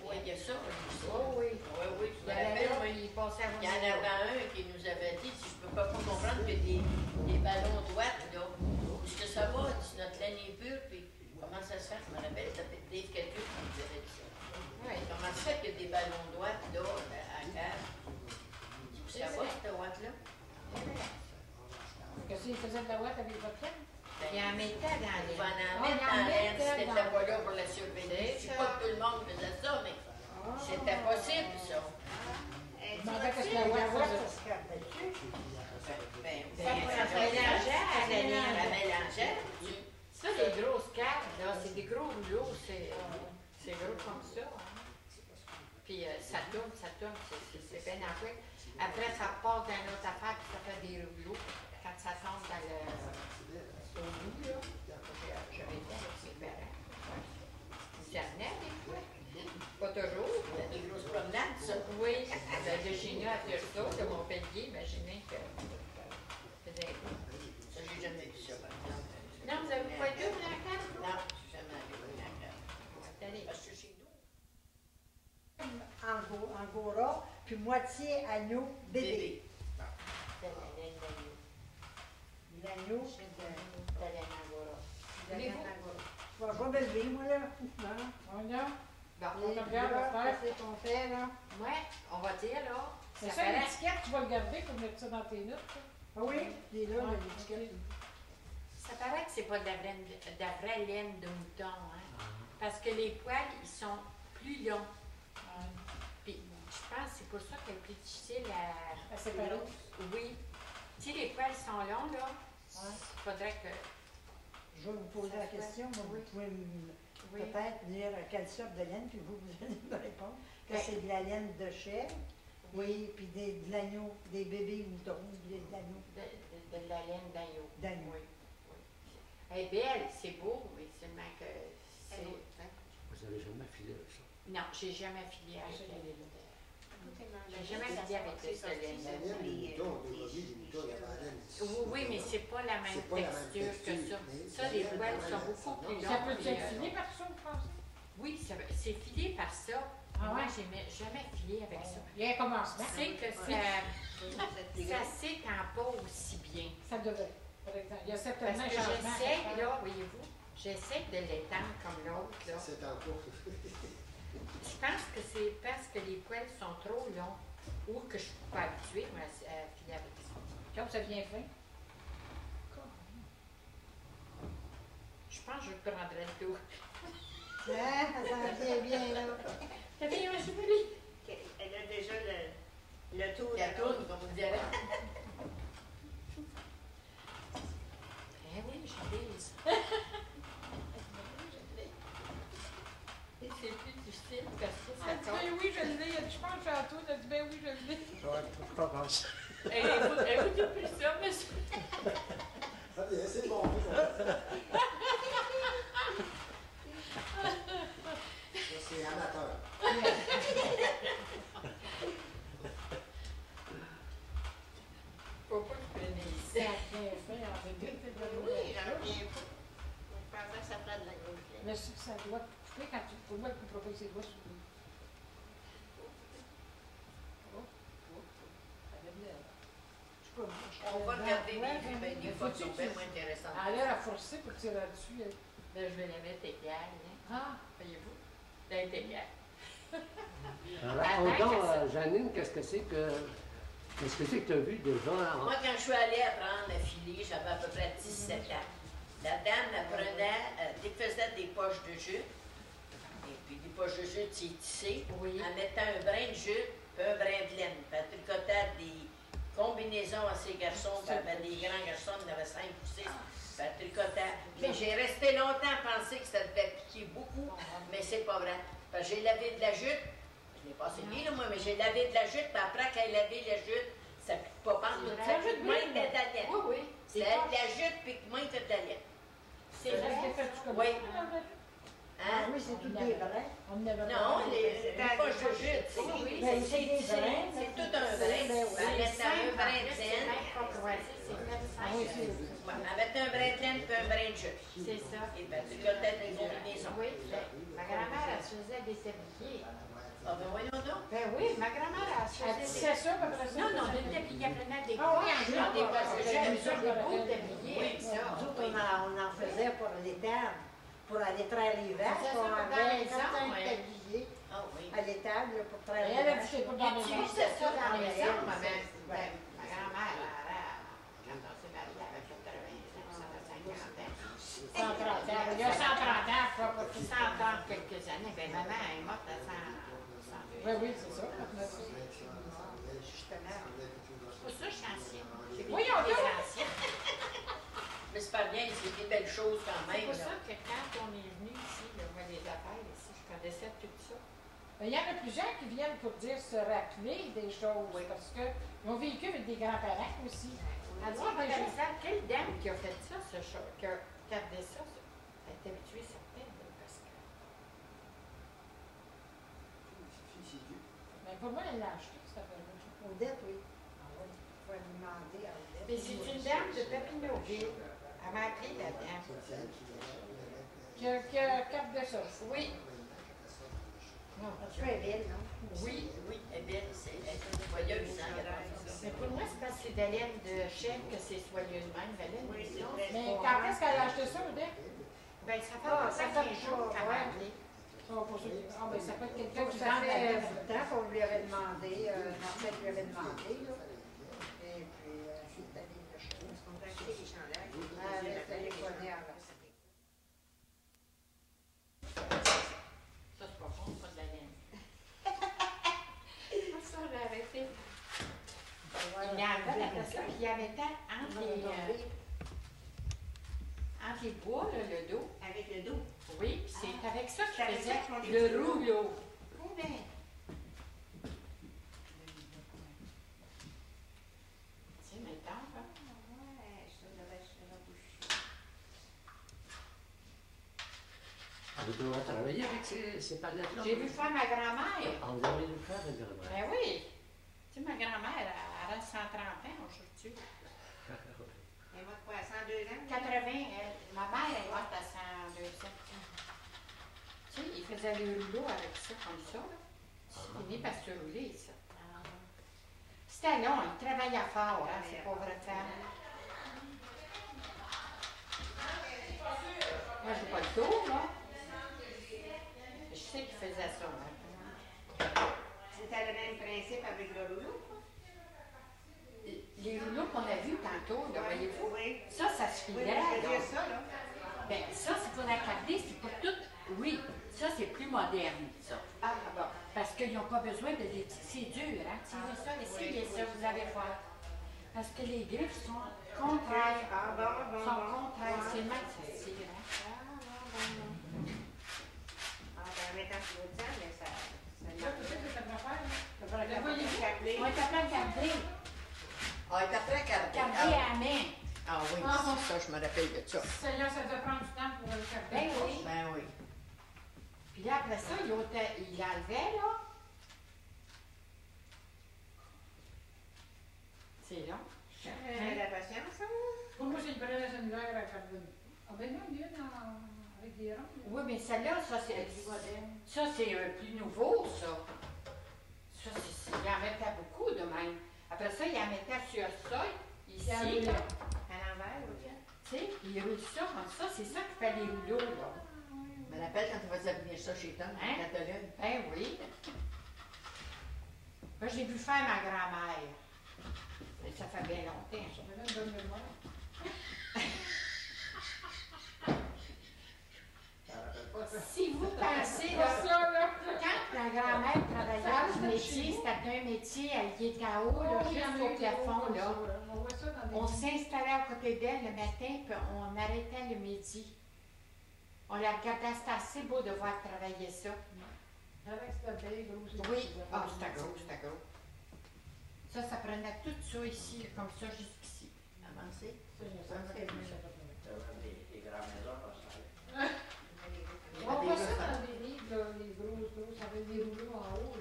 Oui, il y a ça. Oh oui. Oui, oui, je Il me y avait rappelle, là, moi, il passait avant il y en avait un qui nous avait dit, si je peux pas comprendre que des ballons droites, là, où est-ce que ça va, si notre laine est pure, puis comment ça se fait, je me rappelle, ça fait Dave Calcul qui nous avait dit ça. Oui. Comment ça fait qu'il y a des ballons droites, là, à cave? Où ça va, cette droite-là? Que s'il faisait de la ouate avec votre crème? Il en mettait dans On les... va en On mettre en dans l'aine mettait si t'étais dans- pas là pour la surveiller. C'est C'est ça. pas que tout le monde faisait ça, mais c'était possible, ça. Je demandais qu'est-ce que la ouate faisait. Ça se carbait dessus. Ben, Ça mélangeait à la ligne. la mélangeait. Ça, les grosses caves, là, c'est des gros rouleaux, c'est gros comme ça. Hein. Puis ça tourne, c'est bien en fait. Après, ça passe dans une autre affaire, puis ça fait des rouleaux. Quand ça tombe dans le... au bout, là, j'avais été avec mes parents. Ça venait des fois. Pas toujours. Des grosses promenades, ça. Oui, de chez nous à Thurston, de Montpellier, imaginez que... faisait... Ça, j'ai jamais vu ça, par exemple. Non, vous avez pas été pour la cave? Non, j'ai jamais vu la cave. Allez. Parce que chez nous, Angora, puis moitié agneau bébé. C'était la laine d'agneau. L'agneau, C'était la laine angora. la laine Voulez-vous? Angora. Bon, je vais me lever, moi, là. Non. On a. Bon, On regarde la faire. Qu'est-ce qu'on fait, là? ouais, on va dire là. C'est Ça ça, paraît- l'étiquette, tu vas le garder pour mettre ça dans tes notes. ça. Ah oui? Il est là, Ouais, l'étiquette. Ça paraît que c'est pas de la vraie laine de mouton, hein? Parce que les poils, ils sont plus longs. Puis, je pense que c'est pour ça qu'elle est plus difficile à... À séparer. Oui. Tu sais, les poils sont longs, là. Il faudrait que... Je vais vous poser la question, moi, Oui. vous pouvez Oui. peut-être dire quelle sorte de laine, puis vous allez me répondre. Que Ouais. c'est de la laine de chèvre, oui, puis de l'agneau, des bébés moutons, de l'agneau. De la laine d'agneau. D'agneau. Oui. Oui. Elle est belle, c'est beau, mais seulement que c'est... Vous n'avez jamais filé avec ça. Non, j'ai jamais filé avec elle. J'ai jamais J'ai filé avec cette laine. La laine des moutons, de brebis, des moutons, il y avait la laine. Oui, oui, mais c'est pas la même C'est pas la même texture que texture, ça. mais Ça, la les laine poils quand sont même, beaucoup plus longs. Ça peut puis, être filé par ça, vous pensez? Oui, c'est filé par ça. Ah Moi, ouais? j'ai jamais filé avec ça. Il y a un commencement. Tu sais que ça s'étend pas aussi bien. Ça devrait, par exemple. Il y a Parce certainement un que changement. j'essaie, là, voyez-vous, j'essaie de l'étendre comme l'autre, là. C'est en cours. Je pense que c'est parce que les poils sont trop longs ou que je ne suis pas habituée, moi, à filer avec ça. Comme ça vient fin. Je pense que je prendrais le tour. Hein? Ça vient bien, là. T'as vu un souvenir? Elle a déjà Le tour La tourne, comme on dirait. Eh oui, je lise. Et c'est plus difficile parce que ça Elle dit, tombe. ben oui, je l'ai. Elle dit, je pense à toi. Elle dit, ben oui, je l'ai. Ouais, je commence. Elle vous dit plus ça, monsieur. Ah bien, c'est bon. Ça, c'est amateur. Faut pas que je finisse. C'est bien fait, en vérité. Oui, j'en reviens pas. Je pensais que ça ferait de la grosse laine. Mais ça doit couper quand tu peux pas couper pas ses doigts sur lui. Oh, oh, oh. Ça fait de l'air. Je sais pas, moi, je On va fais regarder dedans, des vues, ouais, ben, des mais photos faut-tu bien que moins intéressantes. Elle a l'air à forcer pour tirer dessus. Elle. Là, je vais la mettre égale, hein. Ah, Voyez-vous? D'être égale. Alors, raconte-donc, Janine, qu'est-ce que c'est que tu as vu déjà? Moi, quand je suis allée apprendre à filer, j'avais à peu près 17 ans. La dame apprenait, dès qu'elle faisait des poches de jute, et puis des poches de jute tissées, Oui. en mettant un brin de jute puis un brin de laine. Puis elle tricotait des combinaisons à ces garçons, puis elle avait des grands garçons, il y en avait 5 ou 6, puis elle tricotait. Mais j'ai resté longtemps à penser que ça devait piquer beaucoup, mais c'est pas vrai. Parce que j'ai lavé de la jute, je l'ai passé bien, là, moi, mais j'ai lavé de la jute, puis après qu'elle a lavé la jute, ça pique pas partout. C'est Ça vrai. pique moins que de la laine. Oui, oui. C'est de la jute pique moins que de la laine. C'est est-ce vrai. que fais-tu comme Oui. ça? Ah Hein? oui, c'est tout des vrais. On n'avait Non, les poches de jute, c'est Oui, Ben, c'est c'est des tissé, brins. c'est tout un brin. Ben oui. Elle mettait un brin de C'est laine, même pas croisé, c'est même Ah oui, simple. c'est. ouais, elle mettait un brin de laine puis un brin de jute. C'est ça. Et ben, tu tricotais des combinaisons. Oui, ma grand-mère, elle se faisait des tabliers. Ah ben voyons donc. Ben oui, ma grand-mère, elle se Elle faisait tissait ça, puis après ça. Non, non, des tabliers, elle prenait des Ah oui, poches, en là, des jute. poches de Ok, jute, ça, des beaux je tabliers. Oui, ça. Nous autres, on en faisait pour l'étable, pour aller traire les vaches. faisait ça On dans avait les fait un arbres, ouais. tablier Ah oui. à l'étable là, pour traire Et les elle a dit, vaches. c'est pas dans les Tu arbres. faisais ça dans les arbres, ma Ouais. mère. Ma grand-mère, quand on s'est mariés, elle avait 80 ans, ça avait 50 ans. 130 ans. Il y a 130 ans, pas pour tout. 130 quelques années, ben maman est morte à 100. Oui, oui, c'est ça. Justement. Pour ça, je suis ancienne. J'ai vécu Voyons des donc. anciennes. Mais c'est pas bien, c'est des belles choses quand C'est même. pour là. ça que quand on est venu ici, là, moi, les affaires ici, je connaissais tout ça. Il y en a plusieurs qui viennent pour dire se rappeler des choses, parce qu'ils ont vécu avec des grands-parents aussi. Elle dit, par exemple, quelle dame qui a fait ça, ce show, qui a gardé ça, elle est habituée certaine, parce que... Mais pour moi, elle l'a acheté, cette affaire-là. Odette, oui. Ah oui. Il faut lui demander à Odette. Mais c'est une dame de Papineauville. Elle m'a appelé la dame. Qui a carte de ça. Oui, Tu es belle, non? Oui, oui, elle est belle, elle est une joyeuse, hein, grâce. mais pour moi, c'est parce que c'est de laine de chèvre que c'est soigneuse même, la laine. Oui, c'est Non, vrai. Mais quand est-ce qu'elle a acheté ça, Odette? Ben, ça fait Ah, pas ça ça fait 15 jours pas, qu'elle m'a ouais. appelé. Oh, pour ça. Ah, ben ça peut être quelqu'un qui Ça vend la fait laine. longtemps qu'on lui avait demandé, Marcel lui avait demandé, là. Et puis, c'est allé le chercher. Parce qu'on peut acheter des chandails. Elle avait téléphoné avant. Ça, c'est pas bon, c'est pas de la laine. Ça, on a arrêté. Il y avait après ça, puis il y avait tant entre les bois, là, le dos. Avec le dos. Oui, puis c'est avec ça C'est qu'il avec ça faisait qu'ils font des le petits rouleau. Oui, bien. Tu sais, maintenant, hein. Ouais, ça devrait se reboucher. Vous devez travailler avec ces palettes-là. J'ai vu faire ma grand-mère. Ah, vous avez vu faire, votre grand-mère. Ben oui. Tu sais, ma grand-mère, elle a 130 ans aujourd'hui. Et moi, quoi, 102 ans? 80, ma mère est morte à 102 ans. Tu sais, il faisait le rouleau avec ça, comme ça, là. C'est fini par se rouler, ça. C'était long, il travaillait fort, hein, ces pauvres femmes. Moi, j'ai pas le tour, là. Je sais qu'il faisait ça, hein. C'était le même principe avec le rouleau, quoi. Les rouleaux qu'on a vus tantôt, là, voyez-vous, Oui. ça se Oui, filait. je veux là. dire ça, là. Ben, ça, c'est pour la carte, c'est pas tout. Oui, ça, c'est plus moderne, ça. Ah, bon. Parce qu'ils n'ont pas besoin de l'étiqueter. C'est dur, hein? Tirez ça, essayez ça, vous allez voir. Parce que les griffes sont contraires. Ah bon, Sont contraires. C'est mal que ça tire, hein? Ah ben, mettant sur le temps, mais ça Là, peut-être que ça pourrait faire, là. Ça va Le voyez-vous? On est appelé à garder. Ah, elle est après Garder carder. à la main. Ah oui, Ah. ça, je me rappelle de ça. Celle-là, ça doit prendre du temps pour le faire. Ben oui. Ben oui. Puis là, après ça, il enlevait, là. C'est long. la patience, hein? Pour moi, c'est une presse une verre à carbone. Ah ben non, il y en a avec des ronds. Oui, mais celle-là, ça, c'est un plus nouveau, ça. Ça, il en mettait beaucoup de même. Après ça, il en mettait sur ça, ici, À là. l'envers. À l'envers, oui. Tu sais, puis il roule ça comme ça. C'est ça qui fait les rouleaux, là. Je me rappelle quand tu faisais venir ça chez Tom, Hein? la catalogue. Ben oui. Moi, j'ai vu faire ma grand-mère. Mais ça fait bien longtemps. Ça fait une bonne mémoire. Si vous pensez, Pas là, ça, là. quand ma grand-mère travaillait du métier, c'était un métier allié à haut, là, Oh, il y en a juste au eu des plafond, gros, là. ça, On voit ça dans des... On s'installait à côté d'elle le matin, puis on arrêtait le midi. On la regardait, c'était assez beau de voir travailler ça. Avec cette belle grosse... Oui, ah, c'était gros, c'était gros. Ça prenait tout ça ici, comme ça, jusqu'ici. Avancé. Ça, je sais pas quel méchant ça fait. Les grandes maisons, ça. On voit ça dans des livres, là, les grosses, avec des rouleaux en haut.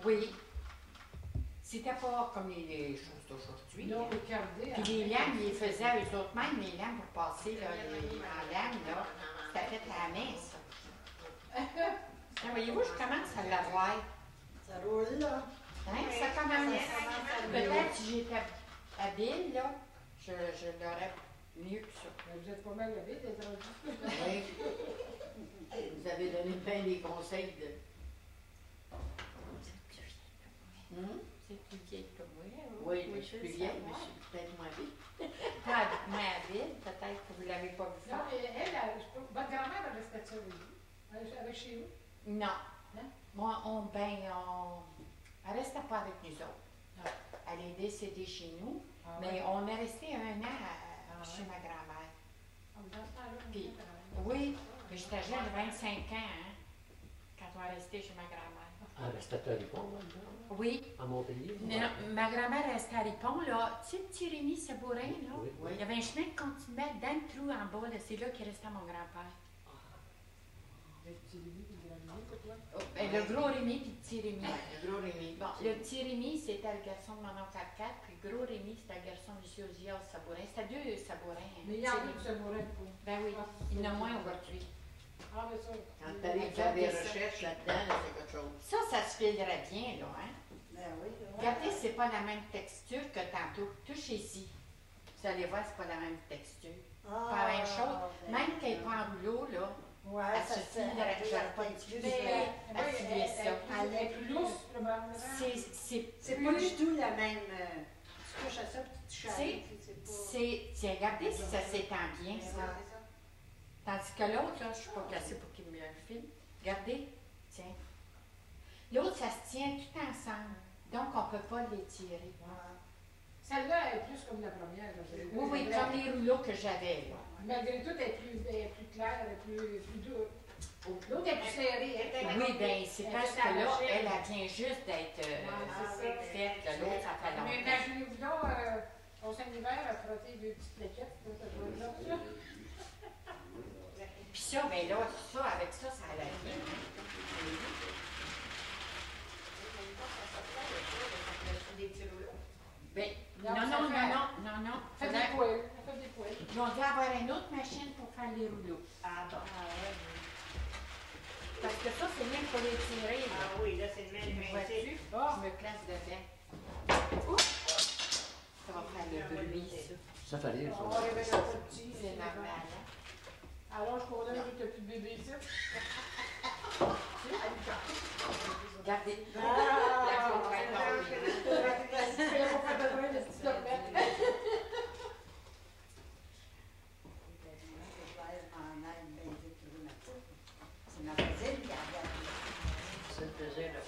Oui. C'était pas comme les choses d'aujourd'hui. Non, regardez. Puis les lames, ils faisaient eux autres même les lames pour passer là, en lames, là. C'était fait à la main, ça. Ah, voyez-vous, je commence à l'avoir. Ça roule, là. Hein, ça commence. Peut-être si j'étais habile, là, je l'aurais mieux que ça. Vous êtes pas mal levé d'être rendu. Oui. Vous avez donné bien des conseils de. C'est plus vieille que moi. Oui, mais je suis plus vieille, mais je suis peut-être moins vite. Pas mais habile, peut-être que vous ne l'avez pas vu Non, faire. mais votre grand-mère, elle restait ça avec vous? Avec chez vous? Non. Hein? Moi, elle restait pas avec nous autres. Elle est décédée chez nous, Ah, mais ouais. on est resté un an chez ouais. ma grand-mère. Ah, dans ce temps-là, on Puis- était Oui, mais j'étais jeune, de 25 ans, hein, quand on est resté chez ma grand-mère. Ah, ben c'était à Ripon, là, Oui, à Montpellier. non, ma grand-mère restait à Ripon, là. Tu sais, le petit Rémi Sabourin, là? Oui, oui. Il y avait un chemin qui continuait dans le trou en bas, là. C'est là qu'il restait mon grand-père. Le petit Rémi, puis le grand Rémi, c'est quoi? Oh, ben, le gros Rémi puis le petit Rémi. Le gros Rémi. Bon, le petit Rémi, c'était le garçon de mon oncle Arcade, puis le gros Rémi, c'était le garçon de M. Ozias Sabourin. C'était deux Sabourins. hein, Mais il y en a petit qui Rémi. se mouraient de quoi? Ben oui, il y en a moins aujourd'hui. Ah, mais ça. Quand tu arrives faire des recherches là-dedans, là, c'est quelque chose. Ça se filerait bien, là, hein? Ben oui, là. Regardez, c'est pas la même texture que tantôt. Touchez ici. Vous allez voir, c'est pas la même texture. Ah, Pas la même chose. ben, Même qu'elle n'est pas en rouleau, là, Ouais, elle ça se se filerait, fait. j'aurais pas plus, de à filer ça. Elle est plus lousse, probablement. C'est plus- pas du tout la même. Tu touches à ça, puis tu touches à C'est- l'autre, c'est pas. Tiens, regardez si ça s'étend bien, Ben ça. ouais. Tandis que l'autre, là, je ne suis pas placée pour qu'il me le filme. Regardez, tiens. L'autre, ça se tient tout ensemble. Donc, on ne peut pas l'étirer. Celle-là est plus comme la première. Là. Oui, oui, comme les rouleaux que j'avais, là. Malgré tout, elle est plus claire, elle est plus douce. L'autre est plus serrée. Oui, bien, c'est parce que là, elle vient juste d'être c'est ça. faite. là. L'autre, ça fait Mais longtemps. imaginez-vous donc, au Saint-Hiver, à frotter deux petites plaquettes, ça doit être là. Puis ça, mais là, ça, avec ça, ça allait bien. Des petits rouleaux. Ben, Non, non, ça non, fait- non. Faites des poils. Faites des poils. Ils ont dû avoir une autre machine pour faire les rouleaux. Ah bon. Parce que ça, c'est même pour les tirer. Ah Là. oui, là, c'est le même principe. Vois-tu? Je me place dedans. Oups! Ça va faire le bruit, ça. Ça fait rire, On ça. réveille un peu petit. C'est normal. Hein? Alors, je connais, j'ai plus de bébé ici. Regardez. Ah, La faute va tomber. Il n'y a pas besoin de petites topettes. En aide, ben vite, rhumatique. C'est ma voisine qui a regardé. C'est le plaisir de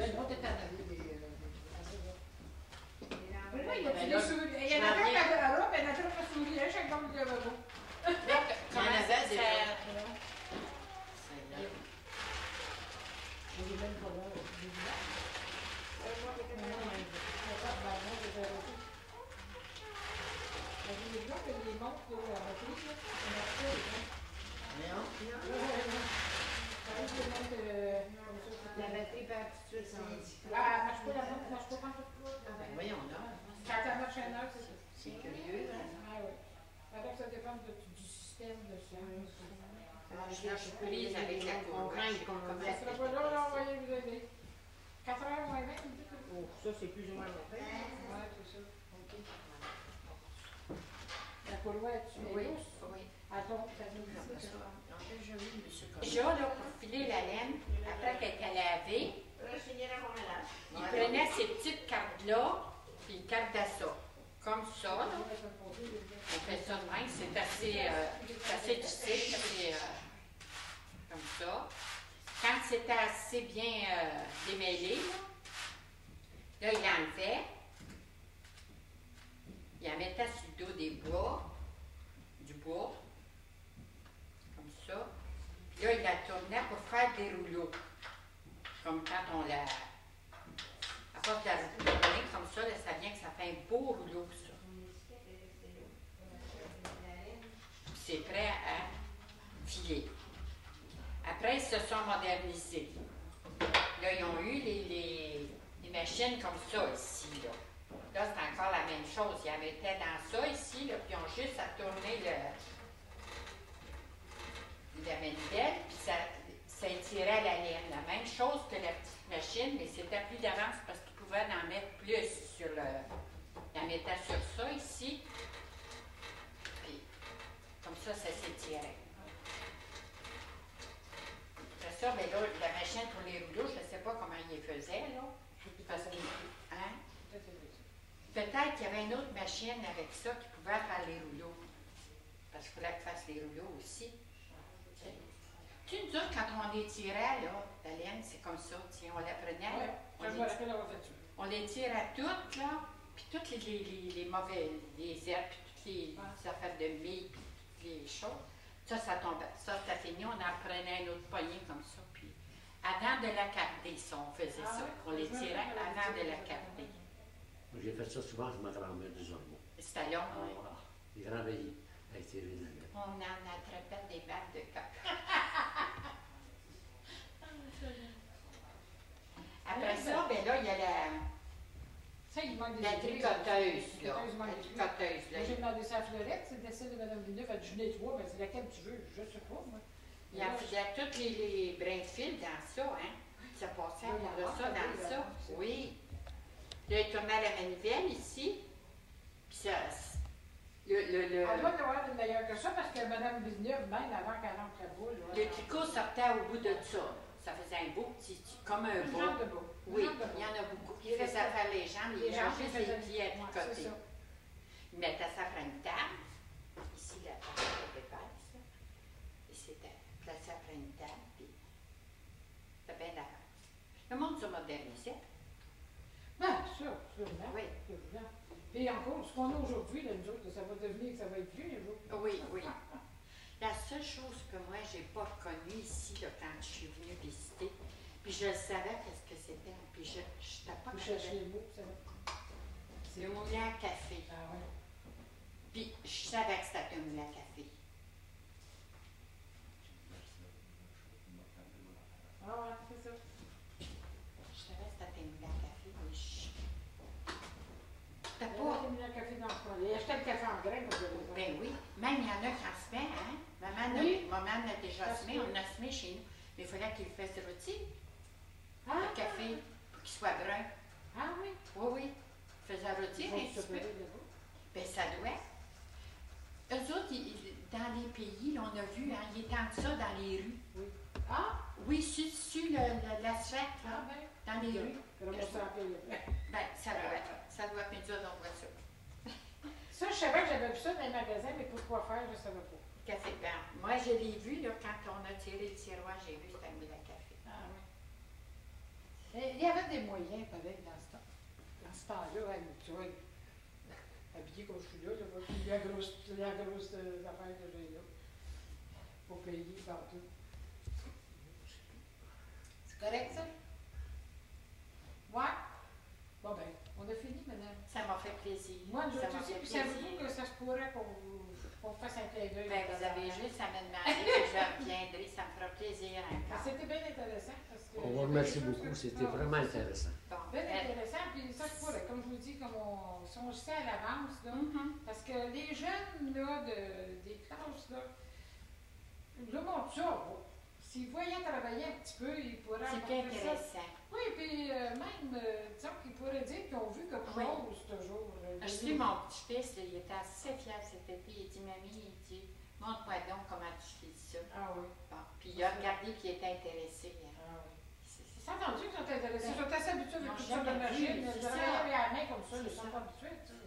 Ben, l'autre est en arrière des oui, il y a Ben des là, souris. Il y je en a m'en plein viens. à l'autre, mais il y en a plein à souris, hein, chaque homme de lavabo. Il y en avait des Je n'ai même pas là. Les gens qui les montrent pour la batterie, là, on a fait, La batterie part tout de suite sans ah, marche pas la montre, marche pas quand Ben voyons donc. quand ça marche un heure, c'est ça. C'est curieux, hein? Ah oui. Alors ça dépend du système de ça. Je suis prise avec la On cour. craint qu'on Ça commence. sera pas là, là, on va y vous aider. 4h moins 20, vous dites que Oh, ça, c'est plus ou moins le matin. ouais, c'est ça. OK. La couloir, tu es Oui, douce. oui. Attends, ça nous dit Après que ça, Déjà, là, pour filer la laine, après qu'elle était lavée, Là, je finirai mon ménage. il prenait ces petites cartes-là, puis il cardait ça. Comme ça, là. On fait ça de même, c'est assez difficile, c'est comme ça. Quand c'était assez bien démêlé, là, il enlevait, il en mettait sur le dos du bois, comme ça. Puis là, il la tournait pour faire des rouleaux. Comme quand on la... À force de la tourner comme ça, là, ça vient que ça fait un beau rouleau, ça. C'est prêt à filer. Après, ils se sont modernisés. Là, ils ont eu les machines comme ça ici, là. Là, c'est encore la même chose. Ils en mettaient dans ça ici, là, puis ils ont juste à tourner la manivelle, puis ça étirait la laine. La même chose que la petite machine, mais c'était plus d'avance parce qu'ils pouvaient en mettre plus sur le... Ils en mettaient sur ça ici, puis comme ça s'étirait. Après ça, ben là, la machine pour les rouleaux, je ne sais pas comment ils les faisaient, là. Parce que, hein? Peut-être qu'il y avait une autre machine avec ça qui pouvait faire les rouleaux. Parce qu'il fallait qu'ils fassent les rouleaux aussi. Tu nous autres, quand on les tirait, là, la laine, c'est comme ça. Tiens, on la prenait, là, on les tirait toutes, là, puis toutes les mauvais, les herbes, puis toutes les affaires de mie, puis toutes les choses. Ça tombait. Ça, c'était fini. On en prenait une autre poignée comme ça. Puis, avant de la carder, ça, on faisait ça. On les tirait avant de la carder. J'ai fait ça souvent avec ma grand-mère des Ormeaux. C'était long, oui. Les grands veillés avec tiré de la laine. On en attrapait des battes de coq. Après ça, ben là, il y a Ça, il manque des la idées. tricoteuse, là. tricoteuse manque La des idées. tricoteuse, là. Moi, j'ai demandé ça à Fleurette, c'était celle de Mme Villeneuve, elle dit, je nettoie, ben, c'est laquelle tu veux, je sais pas, moi. Il y a tous les brins de fil dans ça, hein. Ça passait de ça dans ça. Oui. Là, il tournait la manivelle ici. Puis ça. On doit avoir une meilleure que ça parce que Mme Villeneuve, même avant qu'elle entre la boule. Le tricot sortait au bout de ça. Ça faisait un beau petit, comme un beau. Genre de beau. Oui, il y en a beaucoup qui faisaient faire les jambes, Les les jambes, jambes, juste ils faisaient- les pieds à ouais, c'est tricoter. ça. Ils mettaient ça après une table. Ici, la table était épaisse. Là. Et c'était placé après une table. Puis c'était bien d'avance. Le monde se modernisait. Ben, sûrement. Oui. Sûrement. Et encore, ce qu'on a aujourd'hui, là, nous autres, ça va devenir, ça va être plus, les autres. Oui, oui. La seule chose que moi, je n'ai pas connue ici, là, quand je suis venue visiter, puis je savais qu'est-ce que c'était, puis je n'étais pas Vous capable. cherchez les mots, ça va. Le moulin à café. Ah ouais. Puis je savais que c'était un moulin à café. Ah ouais, c'est ça. Je savais que c'était un moulin à café, mais je... C'était Il y pas... a mis un café dans le coin. Il achetait le café en grain, comme je l'ai dit. Ben oui, même il y en a qui en se met, hein. Oui. Maman a déjà Ça se semé, peut. on a semé chez nous. Mais il fallait qu'il le fasse rôtir, Ah, le café, pour qu'il soit brun. Ah oui. Oui, oui. Il faisait rôtir un petit peu. Ben ça doit. Eux autres, dans les pays, là, on a vu, hein, ils étendent ça dans les rues. Oui. Ah, Oui, sur l'asphalte, ah là, ben. dans les rues. Comment ça appelle? Ben, ça doit être. Ça doit être, mais nous autres, on voit ça. Ça, je savais que j'avais vu ça dans les magasins, mais pour quoi faire, je ne savais pas. Café de beurre. Moi, je l'ai vu, là, quand on a tiré le tiroir, j'ai vu c'était un moulin à café. Ah oui. Il y avait des moyens, pareil, dans ce temps-là, tu vois, habillé comme je suis là, puis la grosse affaire que j'ai là, pour payer partout. C'est correct, ça? Ouais? Bon, ben, on a fini, madame. Ça m'a fait plaisir. Moi, je Ça m'a aussi, fait puis plaisir. savez-vous que ça se pourrait qu'on fasse un clin d'œil. Ben, vous avez juste à me demander que je reviendrai, ça me fera plaisir encore. C'était bien intéressant. Parce que On vous remercie beaucoup, c'était vraiment intéressant. Bon, Bien intéressant, puis ça se pourrait, comme je vous dis, comme on le sait à l'avance, là, parce que les jeunes là, des classes, là, le monde ça, s'ils voyaient travailler un petit peu, ils pourraient c'est apporter ça. intéressant. Oui, puis même, disons qu'ils pourraient dire qu'ils ont vu quelque Oui. chose toujours. Je suis mon petit-fils, là, il était assez fier cet été. Il dit, mamie, il dit, montre-moi donc comment tu fais ça. Ah oui. Bon, puis il a regardé qu'il était intéressé. Hein. Ah oui. C'est C'est entendu qu'ils sont intéressés. Ils sont assez habitués Ils avec ont toutes sortes de jamais vu, machines. c'est Ils ça. travaillent à la main comme ça, ils C'est sont ça. pas habitués. Tu sais.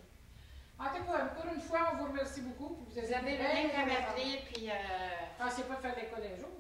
En tout cas, pour une fois, on vous remercie beaucoup. Vous Vous avez bien rien qu'à raison. m'appeler, puis Ah, c'est pas de faire l'école un jour.